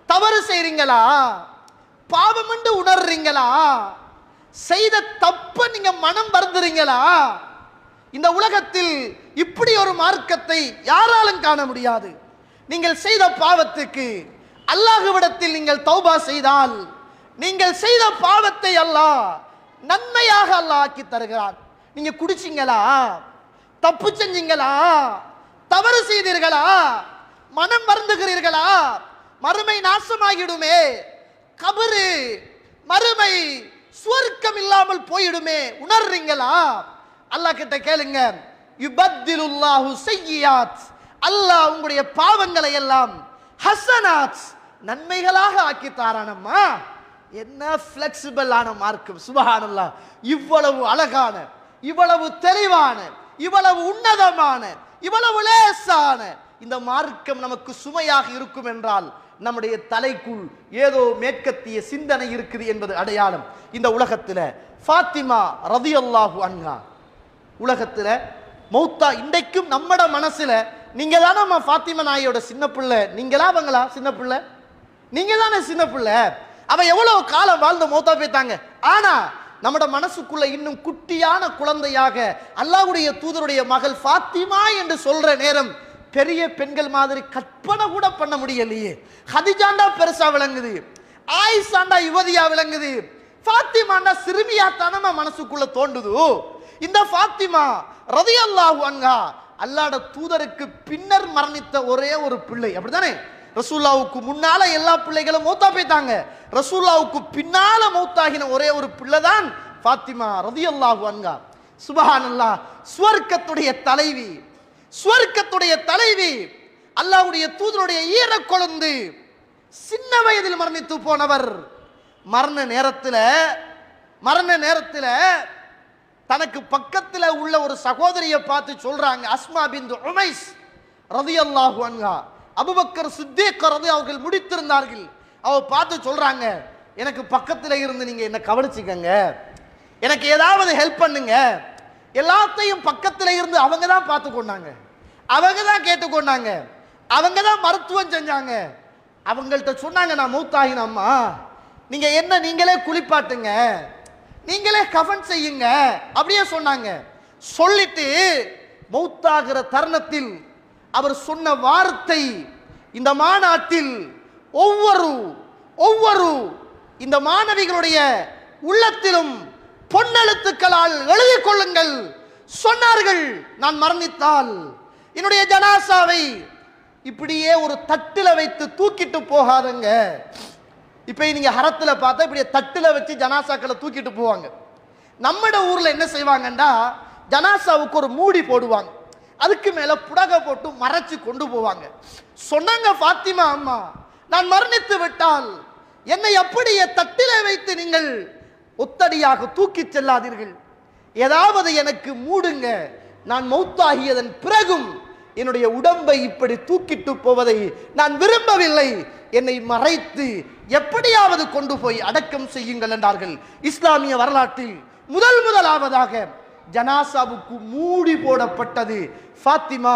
தவறு செய்றீங்களா, பாவம் என்று உணர்றீங்களா, செய்த தப்ப நீங்க மனம் வருந்துறீங்களா? இந்த உலகத்தில் இப்படி ஒரு மார்க்கத்தை யாராலும் காண முடியாது. நீங்கள் செய்த பாவத்துக்கு அல்லாஹ்விடத்தில் நீங்கள் தௌபா செய்தால், நீங்கள் செய்த பாவத்தை அல்லாஹ் நன்மையாக அல்லாஹ் ஆக்கி தருகிறான். நீங்க குடிச்சீங்களா, தப்பு செஞ்சீங்களா, தவறு செய்தீர்களா, மனம் வருந்துகிறீர்களா, மறுமை நாசமாகிடுமே, கபரு மறுமை சுவர்க்கம் இல்லாமல் போயிடுமே, உணர்றீங்களா? அல்லாஹ் கிட்ட கேளுங்க. யுபத்திலுல்லாஹு ஸய்யியாத், அல்லாஹ் உங்களுடைய பாவங்களை எல்லாம் ஹஸனாத், நன்மைகளாக ஆக்கி தாரானம்மா. என்ன ஃபிளெக்சிபிளான மார்க்கம், சுப்ஹானல்லாஹ். இவ்வளவு அழகான, இவ்வளவு தெளிவான, இவ்வளவு உன்னதமான, இவ்வளவு லேசான இந்த மார்க்கம் நமக்கு சுமையாக இருக்கும் என்றால் நம்முடைய தலைக்குள் ஏதோ மேற்கத்திய சிந்தனை இருக்குது என்பது அடையாளம். இந்த உலகத்தில் ஃபாத்திமா ரலியல்லாஹு அன்ஹா உலகத்துல மௌத்தா, இன்றைக்கும் நம்மட மனசுல நீங்க தானே ஃபாத்திமா நாயோட சின்ன பிள்ளை, நீங்களா அவங்களா சின்ன பிள்ளை? நீங்க தானே சின்ன பிள்ளை. அவ எவ்வளவு காலம் வாழ்ந்து மௌத்தா போய்த்தாங்க. ஆனா நம்மட மனசுக்குள்ள இன்னும் குட்டியான குழந்தையாக அல்லாஹ்வுடைய தூதருடைய மகள் ஃபாத்திமா என்று சொல்ற நேரம் பெரிய பெண்கள் மாதிரி கற்பனை கூட பண்ண முடியலையே. ஹதிஜாண்டா பெருசா விளங்குது, ஆயிஷாண்டா யுவதியா விளங்குது, ஃபாத்திமாண்டா சிறுமியா தானமா மனசுக்குள்ள தோண்டுது. இந்த ஃபாத்திமா ரலியல்லாஹு அன்ஹா அல்லாஹ்வுடைய தூதருக்கு பின்னர் மரணித்த ஒரே ஒரு பிள்ளை, அப்படிதானே? ரசூலுல்லாஹ்வுக்கு முன்னால எல்லா பிள்ளைகளும் மௌத்தா போய்த்தாங்க, ரசூலுல்லாஹ்வுக்கு பின்னால மௌத்தாகின ஒரே ஒரு பிள்ளை தான் ஃபாத்திமா ரலியல்லாஹு அன்ஹா. சுப்ஹானல்லாஹ். சுவர்க்கத்துடைய தலைவி, சுவர்க்கத்துடைய தலைவி, அல்லாஹ்வுடைய தூதருடைய ஈர கொழுந்து, சின்ன வயதில் மரணித்து போனவர். மரண நேரத்தில் தனக்கு பக்கத்தில் உள்ள ஒரு சகோதரியை பார்த்து சொல்றாங்க, அஸ்மா பின்த் உமைஸ் ரலியல்லாஹு அன்ஹா, அபூபக்கர் சித்தீக் அவர்கள் முடித்திருந்தார்கள். அவ பார்த்து சொல்றாங்க, எனக்கு பக்கத்தில் இருந்து நீங்க என்ன கவனிச்சுக்கங்க, எனக்கு ஏதாவது ஹெல்ப் பண்ணுங்க. எல்லாத்தையும் பக்கத்தில் இருந்து அவங்க தான் பார்த்து கொண்டாங்க, அவங்க தான் கேட்டுக்கொண்டாங்க, அவங்க தான் மருத்துவம் செஞ்சாங்க. அவங்கள்ட்ட சொன்னாங்க, நான் மௌத்தாகின அம்மா, நீங்க என்ன நீங்களே குளிப்பாட்டுங்க, நீங்களே கஃன் செய்யுங்க அப்படியே சொன்னாங்க. சொல்லிட்டு மௌத்தாகிற தருணத்தில் அவர் சொன்ன வார்த்தை, இந்த மாநாட்டில் ஒவ்வொரு இந்த மாணவிகளுடைய உள்ளத்திலும் பொன்னெழுத்துக்களால் எழுதி கொள்ளுங்கள் சொன்னார்கள். நான் மரணித்தால் என்னுடைய ஜனாசாவை இப்படியே ஒரு தட்டில வைத்து தூக்கிட்டு போகாதங்க. இப்ப நீங்க ஹரத்துல பார்த்தா இப்படியே தட்டில வச்சு ஜனாசாக்களை தூக்கிட்டு போவாங்க. நம்மட ஊர்ல என்ன செய்வாங்கன்னா, ஜனாசாவுக்கு ஒரு மூடி போடுவாங்க, அதுக்கு மேல புடகை போட்டு மறைச்சு கொண்டு போவாங்க. சொன்னாங்க ஃபாத்திமா அம்மா, நான் மரணித்து விட்டால் என்னை அப்படியே தட்டில வைத்து நீங்கள் ஒத்தடியாக தூக்கி செல்லாதீர்கள், ஏதாவது எனக்கு மூடுங்க. நான் மௌத்தாகியதன் பிறகும் என்னுடைய உடம்பை இப்படி தூக்கிட்டு போவதை நான் விரும்பவில்லை, என்னை மறைத்து எப்படியாவது கொண்டு போய் அடக்கம் செய்யுங்கள் என்றார்கள். இஸ்லாமிய வரலாற்றில் முதலாவதாக ஜனாசாவுக்கு மூடி போடப்பட்டது ஃபாத்திமா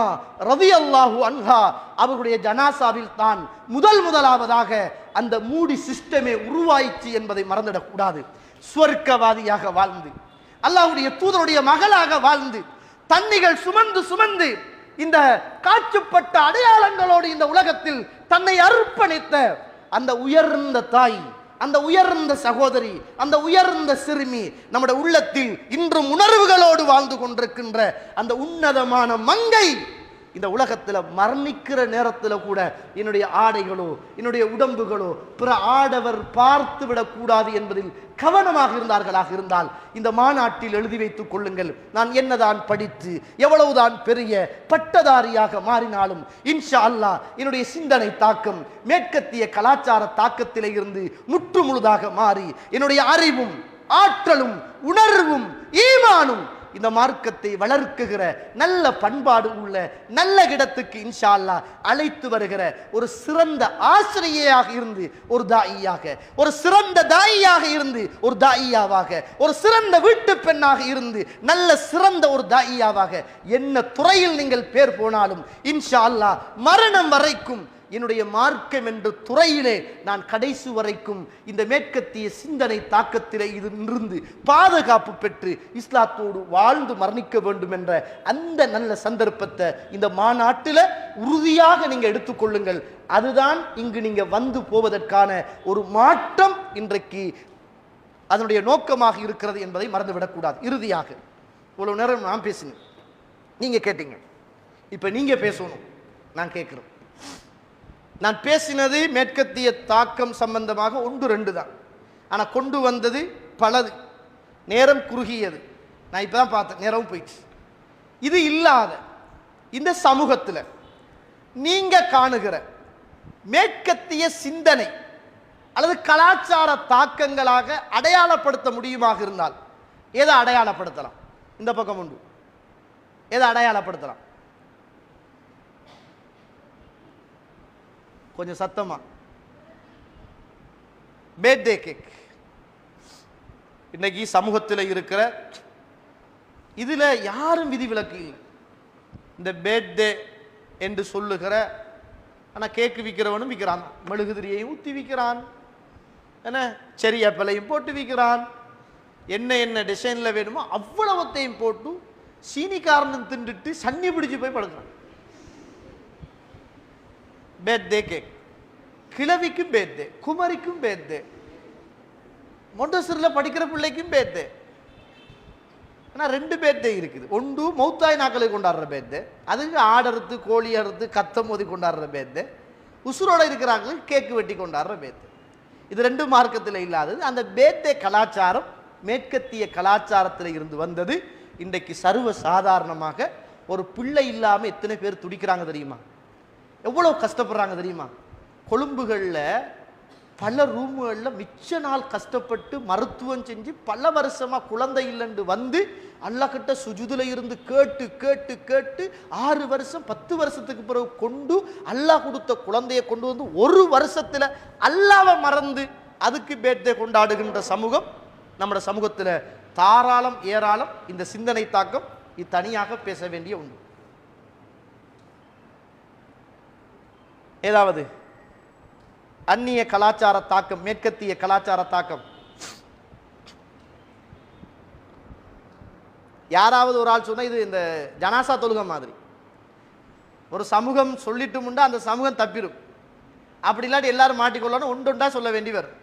ரலியல்லாஹு அன்ஹா அவர்களுடைய ஜனாசாவில் தான் முதலாவதாக அந்த மூடி சிஸ்டமே உருவாயிற்று என்பதை மறந்துடக்கூடாது. சுவர்க்கவாதியாக வாழ்ந்து, அல்லாஹ்வுடைய தூதருடைய மகளாக வாழ்ந்து, தன்னிகள் சுமந்து இந்த காட்சிப்பட்ட அடையாளங்களோடு இந்த உலகத்தில் தன்னை அர்ப்பணித்த அந்த உயர்ந்த தாய், அந்த உயர்ந்த சகோதரி, அந்த உயர்ந்த சிறுமி நம்முடைய உள்ளத்தில் இன்றும் உணர்வுகளோடு வாழ்ந்து கொண்டிருக்கின்ற அந்த உன்னதமான மங்கை இந்த உலகத்தில் மரணிக்கிற நேரத்தில் கூட என்னுடைய ஆடைகளோ என்னுடைய உடம்புகளோ பிற ஆடவர் பார்த்து விடக்கூடாது என்பதில் கவனமாக இருந்தார்களாக இருந்தால் இந்த மாநாட்டில் எழுதி வைத்துக் கொள்ளுங்கள், நான் என்னதான் படித்து எவ்வளவுதான் பெரிய பட்டதாரியாக மாறினாலும் இன்ஷா அல்லாஹ் என்னுடைய சிந்தனை தாக்கம் மேற்கத்திய கலாச்சார தாக்கத்திலே இருந்து முற்று முழுதாக மாறி என்னுடைய அறிவும் ஆற்றலும் உணர்வும் ஈமானும் இந்த மார்க்கத்தை வளர்க்குகிற நல்ல பண்பாடு உள்ள நல்ல இடத்துக்கு இன்ஷா அல்லாஹ் அழைத்து வருகிற ஒரு சிறந்த ஆசிரியையாக இருந்து ஒரு தாயியாக, ஒரு சிறந்த தாயியாக இருந்து ஒரு தாயியாவாக, ஒரு சிறந்த வீட்டு பெண்ணாக இருந்து நல்ல சிறந்த ஒரு தாயியாவாக என்ன துறையில் நீங்கள் பேர் போனாலும் இன்ஷா அல்லாஹ் மரணம் வரைக்கும் என்னுடைய மார்க்கம் என்ற துறையிலே நான் கடைசி வரைக்கும் இந்த மேற்கத்திய சிந்தனை தாக்கத்திலே இருந்து பாதுகாப்பு பெற்று இஸ்லாத்தோடு வாழ்ந்து மரணிக்க வேண்டும் என்ற அந்த நல்ல சந்தர்ப்பத்தை இந்த மாநாட்டில் உறுதியாக நீங்க எடுத்துக்கொள்ளுங்கள். அதுதான் இங்கு நீங்க வந்து போவதற்கான ஒரு மாற்றம் இன்றைக்கு அதனுடைய நோக்கமாக இருக்கிறது என்பதை மறந்துவிடக்கூடாது. இறுதியாக இவ்வளவு நேரம் நான் பேசினேன், நீங்க கேட்டீங்க, இப்ப நீங்க பேசணும், நான் கேட்கிறேன். நான் பேசினது மேற்கத்திய தாக்கம் சம்பந்தமாக 1-2 தான், ஆனால் கொண்டு வந்தது பலது, நேரம் குறுகியது. நான் இப்போ தான் பார்த்தேன், நேரமும் போயிடுச்சு. இது இல்லாத இந்த சமூகத்தில் நீங்கள் காணுகிற மேற்கத்திய சிந்தனை அல்லது கலாச்சார தாக்கங்களாக அடையாளப்படுத்த முடியுமாக இருந்தால் எதை அடையாளப்படுத்தலாம்? இந்த பக்கம் உண்டு, எதை அடையாளப்படுத்தலாம்? கொஞ்சம் சத்தமா. பேர்த்டே கேக் இன்னைக்கு சமூகத்தில் இருக்கிற இதுல யாரும் விதிவிலக்கு இல்லை. இந்த பேர்த்டே என்று சொல்லுகிற, ஆனா கேக்கு விற்கிறவனும் விற்கிறான், மெழுகுதிரியையும் ஊற்றி விற்கிறான், என்ன செரி ஆப்பிளையும் போட்டு விற்கிறான், என்ன டிசைன்ல வேணுமோ அவ்வளவத்தையும் போட்டு சீனிக்காரனும் தின்றுட்டு சன்னி பிடிச்சு போய் படுக்கிறான். பேர்த்டே கேக், கிழவிக்கும் பேர்த்டே, குமரிக்கும் பேர்த்டே, மொண்டசரில் படிக்கிற பிள்ளைக்கும் பேர்த்டே. ஆனால் 2 பேர்த்டே இருக்குது. ஒன்று மௌத்தாய் நாக்களை கொண்டாடுற பேர்த்டே, அதுக்கு ஆடறுத்து கோழி அறுத்து கத்தம் மோதி கொண்டாடுற பேர்த்டே, உசுரோட இருக்கிறாங்களுக்கு கேக்கு வெட்டி கொண்டாடுற பேர்த்டே. இது 2 மார்க்கத்தில் இல்லாதது. அந்த பேர்த்டே கலாச்சாரம் மேற்கத்திய கலாச்சாரத்தில் இருந்து வந்தது. இன்றைக்கு சர்வ சாதாரணமாக ஒரு பிள்ளை இல்லாமல் எத்தனை பேர் துடிக்கிறாங்க தெரியுமா? எவ்வளோ கஷ்டப்படுறாங்க தெரியுமா? கொழும்புகளில் பல ரூமுகளில் மிச்ச நாள் கஷ்டப்பட்டு மருத்துவம் செஞ்சு பல வருஷமாக குழந்தை இல்லைன்னு வந்து அல்லாஹ்கிட்ட சுஜூதுல இருந்து கேட்டு கேட்டு கேட்டு 6 வருஷம் 10 வருஷத்துக்கு பிறகு கொண்டு அல்லாஹ் கொடுத்த குழந்தையை கொண்டு வந்து ஒரு வருஷத்தில் அல்லாஹ்வை மறந்து அதுக்கு பேர்தே கொண்டாடுகின்ற சமூகம் நம்முடைய சமூகத்தில் தாராளம் ஏராளம். இந்த சிந்தனை தாக்கம் இது தனியாக பேச வேண்டிய ஒன்று. ஏதாவது அந்நிய கலாச்சார தாக்கம், மேற்கத்திய கலாச்சார தாக்கம். யாராவது ஒரு ஆள் சொன்னா இது இந்த ஜனாசா தொழுகை மாதிரி ஒரு சமூகம் சொல்லிட்டு முண்டா அந்த சமூகம் தப்பிடும். அப்படி இல்லாட்டி எல்லாரும் மாட்டிக்கொள்ளணும், ஒன்றொண்டா சொல்ல வேண்டி வரும்.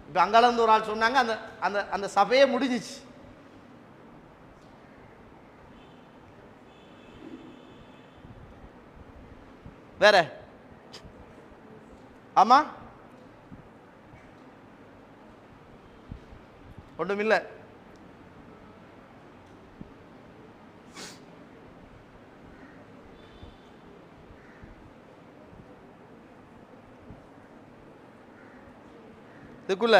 இப்போ அங்காளந்து ஒரு ஆள் சொன்னாங்க, அந்த அந்த அந்த சபையே முடிஞ்சிச்சு. வேற ஆமா ஒன்றும் இல்லை. இதுக்குள்ள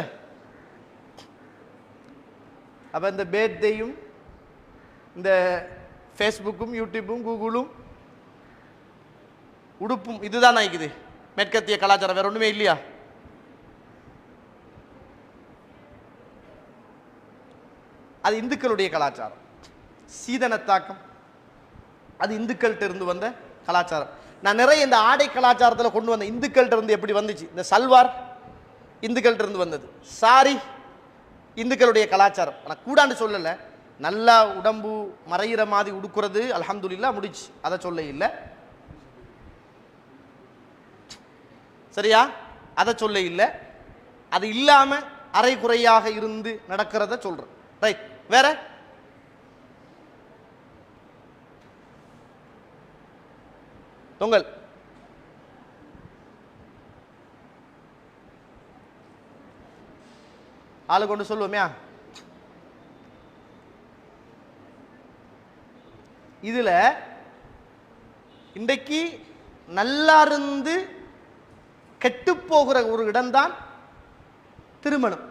அப்ப இந்த பேர்தேயும் இந்த ஃபேஸ்புக்கும் யூடியூப்பும் கூகுளும் உடுப்பும் இதுதான் ஆயிக்குது மேற்கத்திய கலாச்சாரம், வேற ஒண்ணுமே இல்லையா? அது இந்துக்களுடைய கலாச்சாரம். சீதன தாக்கம் அது இந்துக்கள்கிட்ட இருந்து வந்த கலாச்சாரம். நான் நிறைய இந்த ஆடை கலாச்சாரத்தில் கொண்டு வந்த இந்துக்கள்கிட்ட இருந்து எப்படி வந்துச்சு? இந்த சல்வார் இந்துக்கள்கிட்ட இருந்து வந்தது, சாரி இந்துக்களுடைய கலாச்சாரம். ஆனால் கூடாண்டு சொல்லலை, நல்லா உடம்பு மறையிற மாதிரி உடுக்கிறது அல்ஹம்துலில்லாஹ் முடிச்சு, அதை சொல்ல இல்லை. சரியா? அதை சொல்ல இல்லை. அது இல்லாம அரை குறையாக இருந்து நடக்கிறத சொல்றேன். ரைட். வேற தொங்கல் ஆளு கொண்டு சொல்லுவோமே. இதுல இன்றைக்கு நல்லா இருந்து கெட்டு போகிற ஒரு இடம்தான் திருமணம்.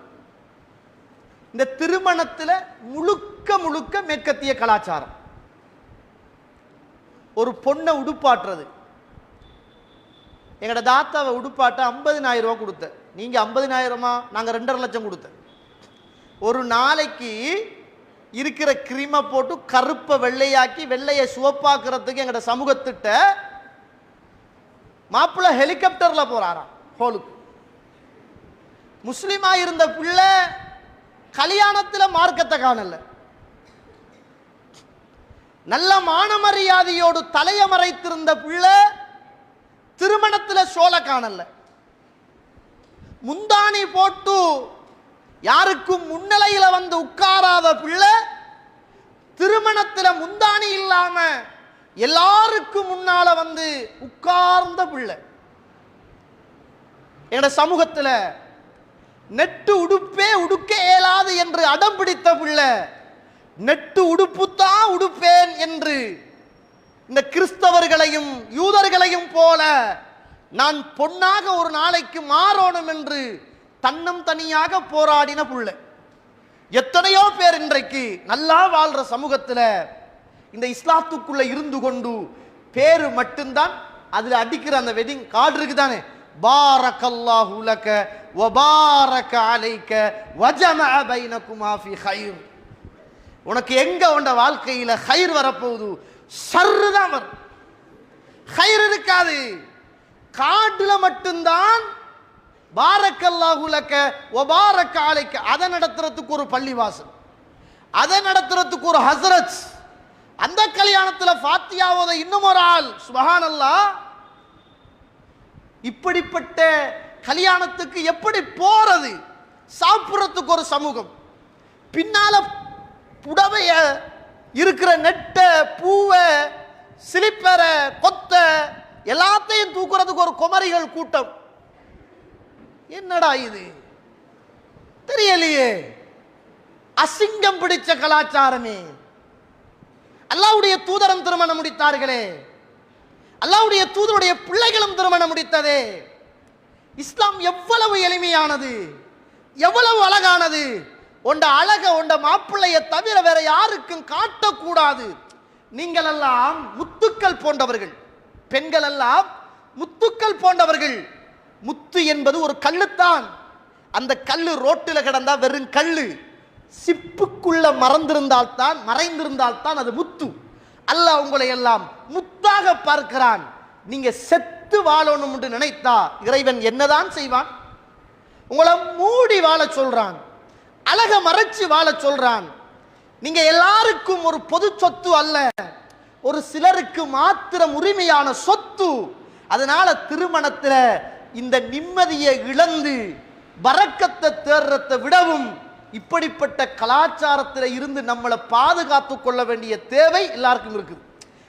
இந்த திருமணத்தில் முழுக்க முழுக்க மேற்கத்திய கலாச்சாரம். ஒரு பொண்ணை உடுப்பாட்டுறது, எங்கட தாத்தாவை உடுப்பாட்ட 50,000 ரூபா கொடுத்த, நீங்க 50,000மா, நாங்க 2.5 லட்சம் கொடுத்த. ஒரு நாளைக்கு இருக்கிற கிரீமை போட்டு கருப்பை வெள்ளையாக்கி வெள்ளையை சுவப்பாக்குறதுக்கு எங்கட சமூகத்திட்ட மாப்பிள்ள ஹெலிகாப்டர்ல போறாராம் ஹோலுக்கு. முஸ்லிமா இருந்த பிள்ளை கல்யாணத்தில் மார்க்கத்தை காணல, நல்ல மானமரியாதையோடு தலைய மறைத்திருந்த பிள்ளை திருமணத்தில் சோழ காணல, முந்தானி போட்டு யாருக்கும் முன்னிலையில வந்து உட்காராத பிள்ளை திருமணத்தில் முந்தானி இல்லாம எல்லாருக்கும் முன்னால வந்து உட்கார்ந்த பிள்ளை. எங்க சமூகத்தில் நெட்டு உடுப்பே உடுக்க இயலாது என்று அடம் பிடித்த பிள்ளை நெட்டு உடுப்புத்தான் உடுப்பேன் என்று இந்த கிறிஸ்தவர்களையும் யூதர்களையும் போல நான் பொன்னாக ஒரு நாளைக்கு மாறணும் என்று தன்னம் தனியாக போராடின புள்ள. எத்தனையோ பேர் இன்றைக்கு நல்லா வாழ்ற சமூகத்தில் இந்த இஸ்லாத்துக்குள்ள இருந்து கொண்டு பேரு மட்டும்தான், அதுல அடிக்கிற அந்த வெட்டிங் கார்டு இருக்குதானே, பாரக்கல்லாஹு லக வ பாரக அலைக வ ஜமஅ பைனகுமா ஃபீ கைர். உனக்கு எங்க உண்ட வாழ்க்கையில கைர் வரப்போகுது, ஷர்ரு தான் வரும், கைர் இருக்காது. காட்டுல மட்டும்தான் பாரக்கல்லாஹு லக வ பாரக அலைக. அதை நடத்துறதுக்கு ஒரு பள்ளிவாசல், அதை நடத்துறதுக்கு ஒரு ஹஸ்ரத், அந்த கல்யாணத்தில் ஃபாத்தியாவோட இன்னும் ஒரு ஆள், சுப்ஹானல்லாஹ். இப்படிப்பட்ட கல்யாணத்துக்கு எப்படி போறது? சாப்பிட்றதுக்கு ஒரு சமூகம், பின்னால புடவைய இருக்கிற நெட்ட பூவை சிலிப்பர கொத்த எல்லாத்தையும் தூக்குறதுக்கு ஒரு குமரிகள் கூட்டம். என்னடா இது தெரியலையே. அசிங்கம் பிடிச்ச கலாச்சாரமே. அல்லாஹ்வுடைய தூதரும் திருமணம் முடித்தார்களே, அல்லாஹ்வுடைய தூதருடைய பிள்ளைகளும் திருமணம் முடித்ததே. இஸ்லாம் எவ்வளவு எளிமையானது, எவ்வளவு அழகானது. உண்ட அழக உண்ட மாப்பிள்ளையை தவிர வேற யாருக்கும் காட்டக்கூடாது. நீங்கள் எல்லாம் முத்துக்கள் போன்றவர்கள், பெண்கள் எல்லாம் முத்துக்கள் போன்றவர்கள். முத்து என்பது ஒரு கல்லுத்தான். அந்த கல்லு ரோட்டில் கிடந்தா வெறும் கல்லு, சிப்புக்குள்ள மறைந்திருந்தால் தான் அது முத்து. அல்லாஹ் உங்களை எல்லாம் முத்தாக பார்க்கிறான். நீங்க செத்து வாழணும் என்று நினைத்தா இறைவன் என்னதான் செய்வான்? உங்களை மூடி வாழ சொல்றான், அழக மறைச்சு வாழ சொல்றான். நீங்க எல்லாருக்கும் ஒரு பொது சொத்து அல்ல, ஒரு சிலருக்கு மாத்திரம் உரிமையான சொத்து. அதனால திருமணத்துல இந்த நிம்மதியை இழந்து பரக்கத்தை தேர்றதை விடவும் இப்படிப்பட்ட கலாச்சாரத்தில் இருந்து நம்மளை பாதுகாத்து கொள்ள வேண்டிய தேவை எல்லாருக்கும் இருக்குது.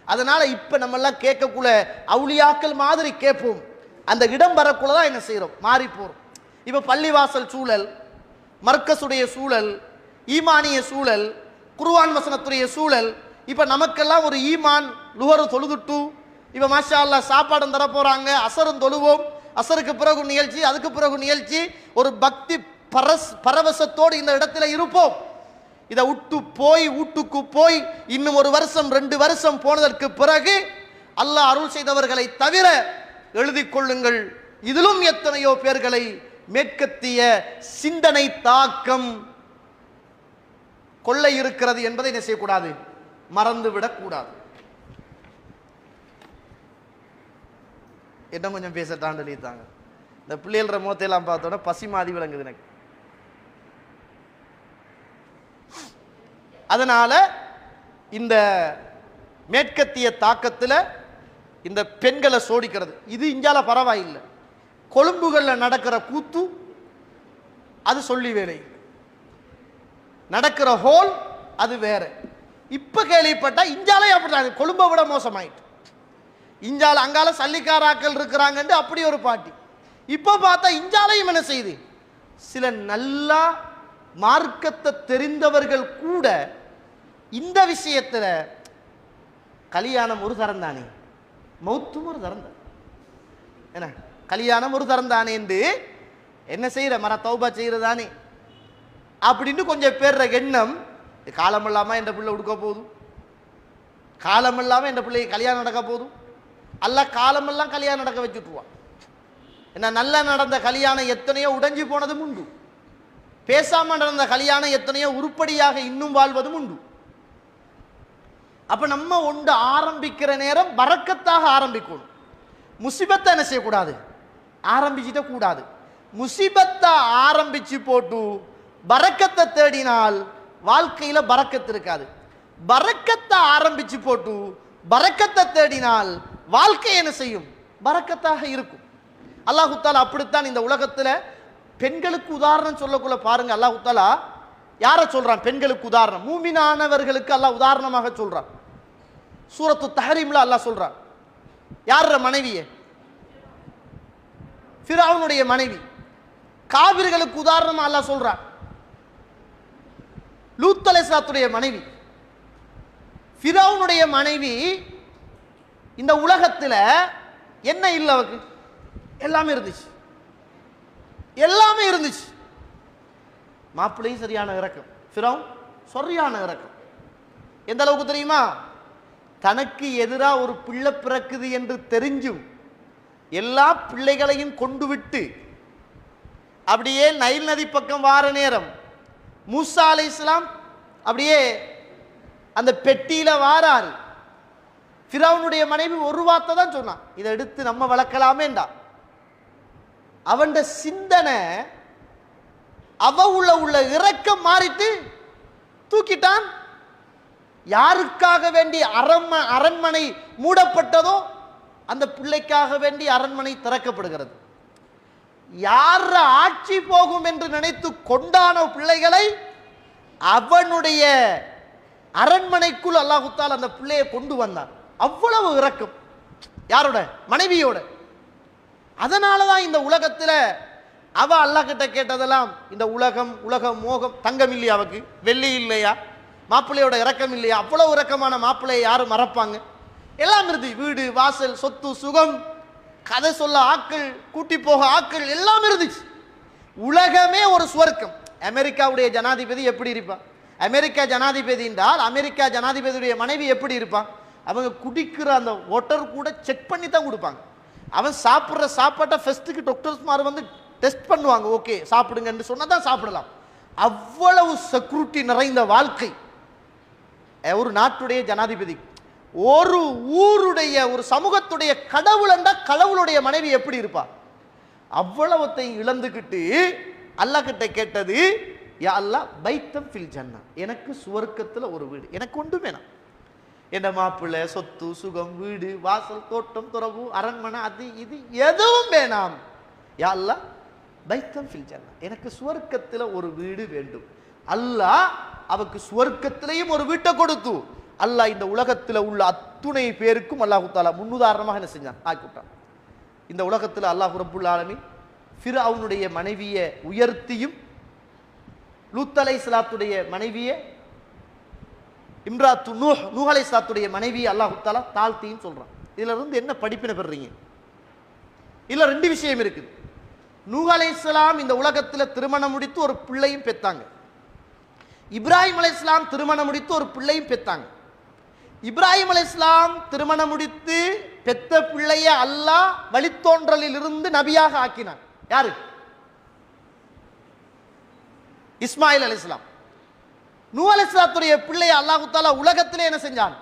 அதனால இப்ப நம்ம எல்லாம் கேட்கக்குள்ள அவுளியாக்கள் மாதிரி கேட்போம். அந்த இடம் வரக்குள்ளதான் என்ன செய்யறோம், மாறி போறோம். இப்ப பள்ளிவாசல் சூழல், மர்க்கசுடைய சூழல், ஈமானிய சூழல், குர்ஆன் வசனத்துடைய சூழல். இப்ப நமக்கெல்லாம் ஒரு ஈமான் லுஹர் தொழுதுட்டு இப்ப மாஷா அல்லாஹ் சாப்பாடும் தர போறாங்க, அசரும் தொழுவோம், அசருக்கு பிறகு நிகழ்ச்சி, அதுக்கு பிறகு நிகழ்ச்சி, ஒரு பக்தி பரவசத்தோடு இந்த இடத்துல இருப்போம். இதை விட்டு போய் வீட்டுக்கு போய் இன்னும் ஒரு வருஷம் 2 வருஷம் போனதற்கு பிறகு அல்லாஹ் அருள் செய்தவர்களை தவிர எழுதி கொள்ளுங்கள், இதிலும் எத்தனையோ பேர்களை மேற்கத்திய சிந்தனை தாக்கம் கொள்ளை இருக்கிறது என்பதை என்ன செய்யக்கூடாது, மறந்துவிடக் கூடாது. என்ன கொஞ்சம் பேசட்டான்னு சொல்லித்தாங்க. இந்த பிள்ளைகள முகத்தையெல்லாம் பார்த்தோட பசி மாதிரி விளங்குது எனக்கு. அதனால இந்த மேற்கத்திய தாக்கத்தில் இந்த பெண்களை சோடிக்கிறது இது இஞ்சால பரவாயில்லை. கொழும்புகளில் நடக்கிற கூத்து அது சொல்லி வேலை, நடக்கிற ஹோல் அது வேற. இப்ப கேள்விப்பட்டா இஞ்சாலே அப்படி கொழும்பை விட மோசமாயிட்டு. இஞ்சால அங்கால சல்லிக்காராக்கள் இருக்கிறாங்கன்னு அப்படி ஒரு பாட்டி. இப்ப பார்த்தா இஞ்சாலையும் என்ன செய்யுது, சில நல்லா மார்க்கத்தை தெரிந்தவர்கள் கூட இந்த விஷயத்துல கல்யாணம் ஒரு தரம் தானே, மௌத்தும் ஒரு தரம் தான், என்ன கல்யாணம் ஒரு தரம் தானே என்று என்ன செய்யற மர தௌபா செய்யறதானே அப்படின்னு கொஞ்சம் பேர் எண்ணம். காலம் இல்லாம என் பிள்ளை உடுக்க போதும், காலம் இல்லாம என் பிள்ளை கல்யாணம் நடக்க போதும், அல்ல காலமெல்லாம் கல்யாணம் நடக்க வச்சுட்டுருவான். என்ன நல்லா நடந்த கல்யாணம் எத்தனையோ உடைஞ்சு போனதும் உண்டு, பேசாம நடந்த கல்யாணம் எத்தனையோ உருப்படியாக இன்னும் வாழ்வதும் உண்டு. அப்ப நம்ம ஒன்று ஆரம்பிக்கிற நேரம் பரக்கத்தாக ஆரம்பிக்கணும். முசிபத்தை என்ன செய்யக்கூடாது, ஆரம்பிச்சிட்ட கூடாது. முசிபத்தை ஆரம்பிச்சு போட்டு பரக்கத்தை தேடினால் வாழ்க்கையில பரக்கத்து இருக்காது. பரக்கத்தை ஆரம்பிச்சு போட்டு பரக்கத்தை தேடினால் வாழ்க்கை என்ன செய்யும், பரக்கத்தாக இருக்கும். அல்லாஹு தாலா அப்படித்தான் இந்த உலகத்துல பெண்களுக்கு உதாரணம் சொல்லக்குள்ள பாருங்க. அல்லாஹு தாலா யார சொல்றான், பெண்களுக்கு உதாரணம், மூமினானவர்களுக்கு அல்லாஹ் உதாரணமாக சொல்றான். சூரத்து தஹரீம்ல அல்லாஹ் சொல்றான், யார மனைவியே, ஃபிரௌனுடைய மனைவி. காபிர்களுக்கு உதாரணமா அல்லாஹ் சொல்றான் லூத் அலைஹிஸ்ஸலாத்துடைய மனைவி. ஃபிரௌனுடைய மனைவி இந்த உலகத்துல என்ன இல்லை, அவருக்கு எல்லாமே இருந்துச்சு, எல்லாமே இருந்துச்சு. மாப்பிள்ளையும் சரியான இறக்கம், ஃபிரௌன் சரியான இறக்கம். எந்த அளவுக்கு தெரியுமா, தனக்கு எதிராக ஒரு பிள்ளை பிறக்குது என்று தெரிஞ்சும் எல்லா பிள்ளைகளையும் கொண்டு விட்டு அப்படியே நைல் நதி பக்கம் வார நேரம் மூசா அலைஹிஸ்ஸலாம் அப்படியே அந்த பெட்டியில வாராரு. ஃபிரௌனுடைய மனைவி ஒரு வார்த்தை தான் சொன்னான், இதை எடுத்து நம்ம வளர்க்கலாமேண்டா. அவன் சிந்தனை அவ உள்ள இரக்கம் மாறிட்டு தூக்கிட்டான். யாருக்காக வேண்டி அரண்மனை மூடப்பட்டதோ அந்த பிள்ளைக்காக வேண்டி அரண்மனை திறக்கப்படுகிறது. யார ஆட்சி போகும் என்று நினைத்து கொண்டான பிள்ளைகளை அவனுடைய அரண்மனைக்குள் அல்லாஹ் தஆலா அந்த பிள்ளையை கொண்டு வந்தான். அவ்வளவு இரக்கம் யாரோட, மனைவியோட. அதனாலதான் இந்த உலகத்தில் அவ அல்லாஹ் கிட்ட கேட்டதெல்லாம் இந்த உலக மோகம். தங்கம் இல்லையா அவக்கு, வெள்ளி இல்லையா, மாப்பிள்ளையோட இரக்கம் இல்லையா? அவ்வளவு இரக்கமான மாப்பிள்ளையை யாரும் மறப்பாங்க? எல்லாம் இருந்து, வீடு வாசல் சொத்து சுகம், கதை சொல்ல ஆக்கள், கூட்டி போக ஆக்கள் எல்லாம் இருந்துச்சு. உலகமே ஒரு சுவர்க்கம். அமெரிக்காவுடைய ஜனாதிபதி எப்படி இருப்பான்? அமெரிக்கா ஜனாதிபதி என்றால் அமெரிக்கா ஜனாதிபதியுடைய மனைவி எப்படி இருப்பான்? அவங்க குடிக்கிற அந்த வாட்டர் கூட செக் பண்ணி தான் கொடுப்பாங்க. அவன் சாப்பிட்ற சாப்பாட்டை ஃபர்ஸ்ட்டுக்கு டாக்டர்ஸ்மார் வந்து டெஸ்ட் பண்ணுவாங்க. ஓகே சாப்பிடுங்கன்னு சொன்னா தான் சாப்பிடலாம். அவ்வளவு செக்யூரிட்டி நிறைந்த வாழ்க்கை ஒரு நாட்டுடைய ஜனாதிபதி. ஒரு ஊருடைய ஒரு சமூகத்துடைய கடவுள் என்றா கடவுளுடைய மனைவி எப்படி இருப்பா? அவ்வளவத்தையும் இழந்துக்கிட்டு அல்லாஹ் கிட்ட கேட்டது, யா அல்லாஹ் பைத்தம் ஃபில் ஜன்னா, எனக்கு சுவர்க்கத்துல ஒரு வீடு, எனக்கு ஒன்று வேணாம். என் மாப்பிள்ளை சொத்து சுகம் வீடு வாசல் தோட்டம் துறவு அரண்மனை அது இது எதுவும் வேணாம். யா அல்லாஹ் பைத்தம் ஃபில் ஜன்னா, எனக்கு சுவர்க்கத்துல ஒரு வீடு வேண்டும். அல்லாஹ் அவருக்கு சுவர்க்கத்திலையும் ஒரு வீட்டை கொடுத்து அல்லாஹ் இந்த உலகத்தில் உள்ள அத்துணை பேருக்கும் அல்லாஹு தாலா முன்னுதாரணமாக என்ன செஞ்சான், ஆக்கிவிட்டான். இந்த உலகத்தில் அல்லாஹ் ரப்புல் ஆலமீன் ஃபிர்அவுனுடைய மனைவியை உயர்த்தியும் லூத் அலைஹிஸ்ஸலாத்துடைய மனைவியை இம்ராத்து நூஹ் அலைஹிஸ்ஸலாத்துடைய மனைவியை அல்லாஹு தாலா தாழ்த்தியும் சொல்றான். இதுல இருந்து என்ன படிப்பினை பெறுறீங்க? இதுல ரெண்டு விஷயம் இருக்குது. நூஹ் அலைஹிஸ்ஸலாம் இந்த உலகத்தில் திருமணம் முடித்து ஒரு பிள்ளையும் பெற்றாங்க. இப்ராஹிம் அலைஹிஸ்ஸலாம் திருமணம் முடித்து ஒரு பிள்ளையும் பெற்றாங்க. இப்ராஹிம் அலைஹிஸ்ஸலாம் திருமணம் முடித்து பெத்த பிள்ளைய அல்லாஹ் வழித்தோன்றலில் இருந்து நபியாக ஆக்கினான். யாரு? இஸ்மாயில் அலைஹிஸ்ஸலாம். நூஹ் அலைஹிஸ்ஸலாத்துடைய பிள்ளைய அல்லாஹ் தஆலா உலகத்திலே என்ன செஞ்சான்?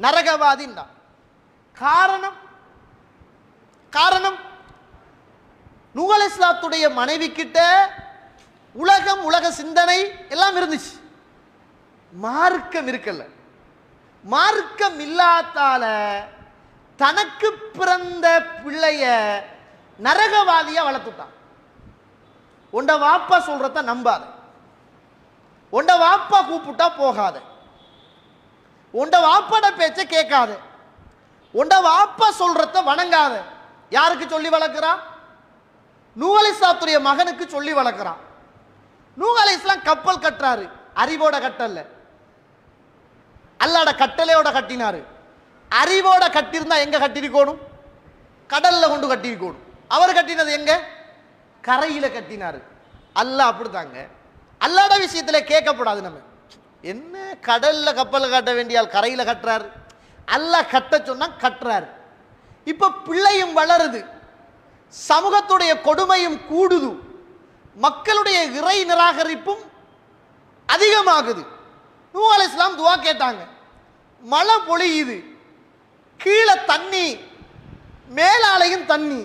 நரகவாதின்றான். காரணம் நூஹ் அலைஹிஸ்ஸலாத்துடைய மனைவி கிட்ட உலக சிந்தனை எல்லாம் இருந்துச்சு, மார்க்கம் இருக்கல. மார்க்கம் இல்லாதால தனக்கு பிறந்த பிள்ளைய நரகவாதியா வளர்த்துட்டான். உண்ட வாப்பா சொல்றத நம்பாத, உண்ட வாப்பா கூப்பிட்டா போகாத, உண்ட வாப்பாட பேச்ச கேட்காத, உண்ட வாப்பா சொல்றத வணங்காத. யாருக்கு சொல்லி வளர்க்கிறான்? நூஹ் அலைஹிஸ்ஸலாத்துடைய மகனுக்கு சொல்லி வளர்க்கிறான். நூஹ் அலைஹிஸ்ஸலாம் கப்பல் கட்டுறாரு, அறிவோட கட்டல, அல்லாஹ்ட கட்டளையோட கட்டினாரு. அறிவோட கட்டியிருந்தா எங்க கட்டிருக்கணும்? கடல்ல கொண்டு கட்டிருக்கணும். அவர் கட்டினது எங்க? கரையில கட்டினாரு. அல்லாஹ் அப்படித்தாங்க. அல்லாஹ்ட விஷயத்துல கேட்கப்படாது. நம்ம என்ன கடல்ல கப்பல் கட்ட வேண்டியால் கரையில கட்டுறாரு. அல்லாஹ் கட்ட சொன்னா கட்டுறாரு. இப்ப பிள்ளையும் வளருது, சமூகத்துடைய கொடுமையும் கூடுது, மக்களுடைய இறை நிராகரிப்பும் அதிகமாகுது. நூஹ் அலைஹிஸ்ஸலாம் துஆ கேட்டாங்க. மழை பொழியுது, கீழே தண்ணி, மேலாலையும் தண்ணி,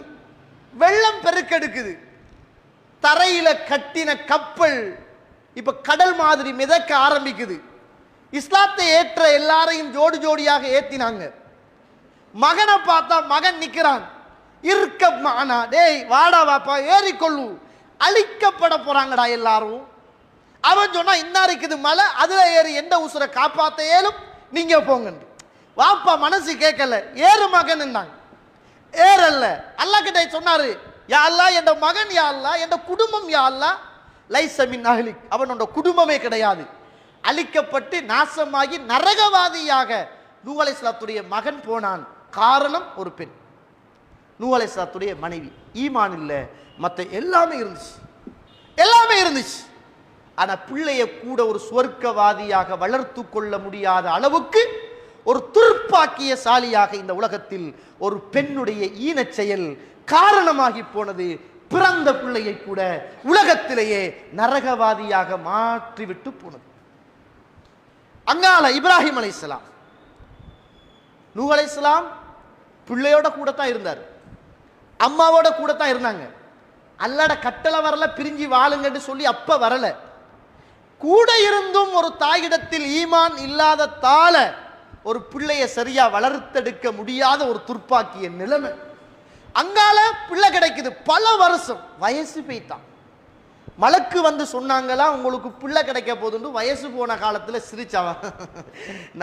வெள்ளம் பெருக்கெடுக்குது. தரையில கட்டின கப்பல் இப்ப கடல் மாதிரி மிதக்க ஆரம்பிக்குது. இஸ்லாத்தை ஏற்ற எல்லாரையும் ஜோடி ஜோடியாக ஏத்தினாங்க. மகனை பார்த்தா மகன் நிக்கிறான், இருக்க மானா, டேய் வாடா வாப்பா ஏறிக்கொள்ளு, அழிக்கப்பட போறாங்கடா எல்லாரும். அவன் சொன்னா இன்னாருக்குது மலை, அதுல ஏறி எந்த உசுரை காப்பாத்த ஏலும், நீங்க போங்க. வாப்பா மனசு கேட்கல, ஏறு மகன் இருந்தாங்க. ஏறல்ல. அல்லாஹ் கிட்ட சொன்னாரு, யா அல்லாஹ் என் மகன், யா அல்லாஹ் என் குடும்பம், யா அல்லாஹ் லைஸ மின் அஹ்லிக், அவனோட குடும்பமே கிடையாது, அழிக்கப்பட்டு நாசமாகி நரகவாதியாக நூஹ் அலைஹிஸ்ஸலாத்துடைய மகன் போனான். காரணம் ஒரு பெண், நூஹ் அலைஹிஸ்ஸலாத்துடைய மனைவி. ஈமான் இல்ல, மற்ற எல்லாமே இருந்துச்சு. ஆனா பிள்ளைய கூட ஒரு சுவர்க்கவாதியாக வளர்த்து கொள்ள முடியாத அளவுக்கு ஒரு துர்ப்பாக்கிய சாலியாக இந்த உலகத்தில் ஒரு பெண்ணுடைய ஈனச் செயல் காரணமாகி போனது. பிறந்த பிள்ளையை கூட உலகத்திலேயே நரகவாதியாக மாற்றிவிட்டு போனது. அங்கால இப்ராஹிம் அலைஹிஸ்ஸலாம், நூஹ் அலைஹிஸ்ஸலாம் பிள்ளையோட கூட தான் இருந்தார், அம்மாவோட கூட தான் இருந்தாங்க. அல்லாஹ்ட கட்டளை வரல, பிரிஞ்சு வாழுங்கன்னு சொல்லி அப்ப வரல. கூட இருந்தும் ஒரு தாயிடத்தில் ஈமான் இல்லாத தால ஒரு பிள்ளைய சரியா வளர்த்தெடுக்க முடியாத ஒரு துர்ப்பாக்கிய நிலைமை. அங்கால பிள்ளை கிடைக்குது, பல வருஷம் வயசு போய்த்தான். மலக்கு வந்து சொன்னாங்களா, உங்களுக்கு பிள்ளை கிடைக்க போதுன்னு. வயசு போன காலத்துல சிரிச்சாவா,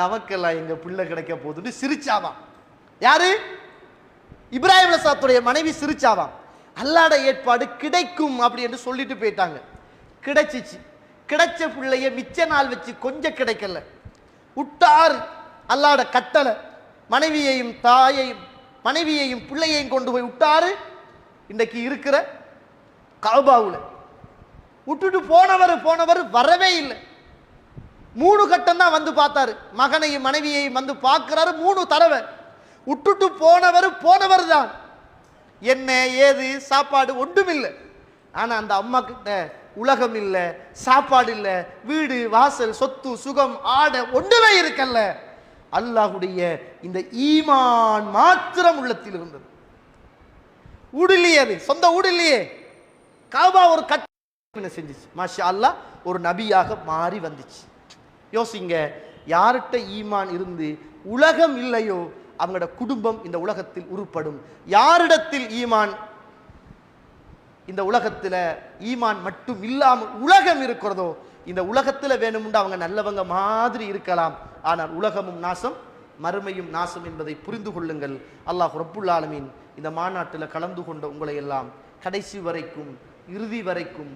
நமக்கெல்லாம் எங்க பிள்ளை கிடைக்க போதுன்னு சிரிச்சாவா. யாரு? இப்ராஹிம் அலைஹிஸ்ஸலாத்துடைய மனைவி சிரிச்சாவா. அல்லாஹ்ட ஏற்பாடு கிடைக்கும் அப்படி என்று சொல்லிட்டு போயிட்டாங்க. கிடைச்சிச்சு. கிடைச்ச பிள்ளைய மிச்ச நாள் வச்சு கொஞ்சம் கிடைக்கல, விட்டார். அல்லாஹ்ட கட்டளை, மனைவியையும் தாயையும் மனைவியையும் பிள்ளையையும் கொண்டு போய் விட்டாரு. இன்றைக்கு இருக்கிற கஅபாவுல விட்டுட்டு போனவர் வரவே இல்லை. 3 கட்டம் தான் வந்து பார்த்தாரு. மகனையும் மனைவியையும் வந்து பார்க்கிறாரு 3 தடவை. விட்டுட்டு போனவர் தான். என்ன ஏது சாப்பாடு ஒன்றுமில்லை. ஆனா அந்த அம்மா கிட்ட உலகம் இல்லை, சாப்பாடு இல்லை, வீடு வாசல் சொத்து சுகம் ஆடை ஒன்றுமே இருக்கல்ல. அல்லாஹ்வுடைய இந்த ஈமான் மாத்திரம் உள்ளத்தில் இருந்தது. ஊடில்லையே, அது சொந்த ஊடில்லையே. காபா ஒரு கட்ட செஞ்சிச்சு. மாஷா அல்லாஹ், ஒரு நபியாக மாறி வந்துச்சு. யோசிங்க, யார்கிட்ட ஈமான் இருந்து உலகம் இல்லையோ அவங்களோட குடும்பம் இந்த உலகத்தில் உருப்படும். யாரிடத்தில் ஈமான் இந்த உலகத்தில் ஈமான் மட்டும் இல்லாமல் உலகம் இருக்கிறதோ இந்த உலகத்தில் வேணும்னு அவங்க நல்லவங்க மாதிரி இருக்கலாம். ஆனால் உலகமும் நாசம், மறுமையும் நாசம் என்பதை புரிந்து கொள்ளுங்கள். அல்லாஹ் ரப்புல் ஆலமீன் இந்த மாநாட்டில் கலந்து கொண்ட உங்களை எல்லாம் கடைசி வரைக்கும் இறுதி வரைக்கும்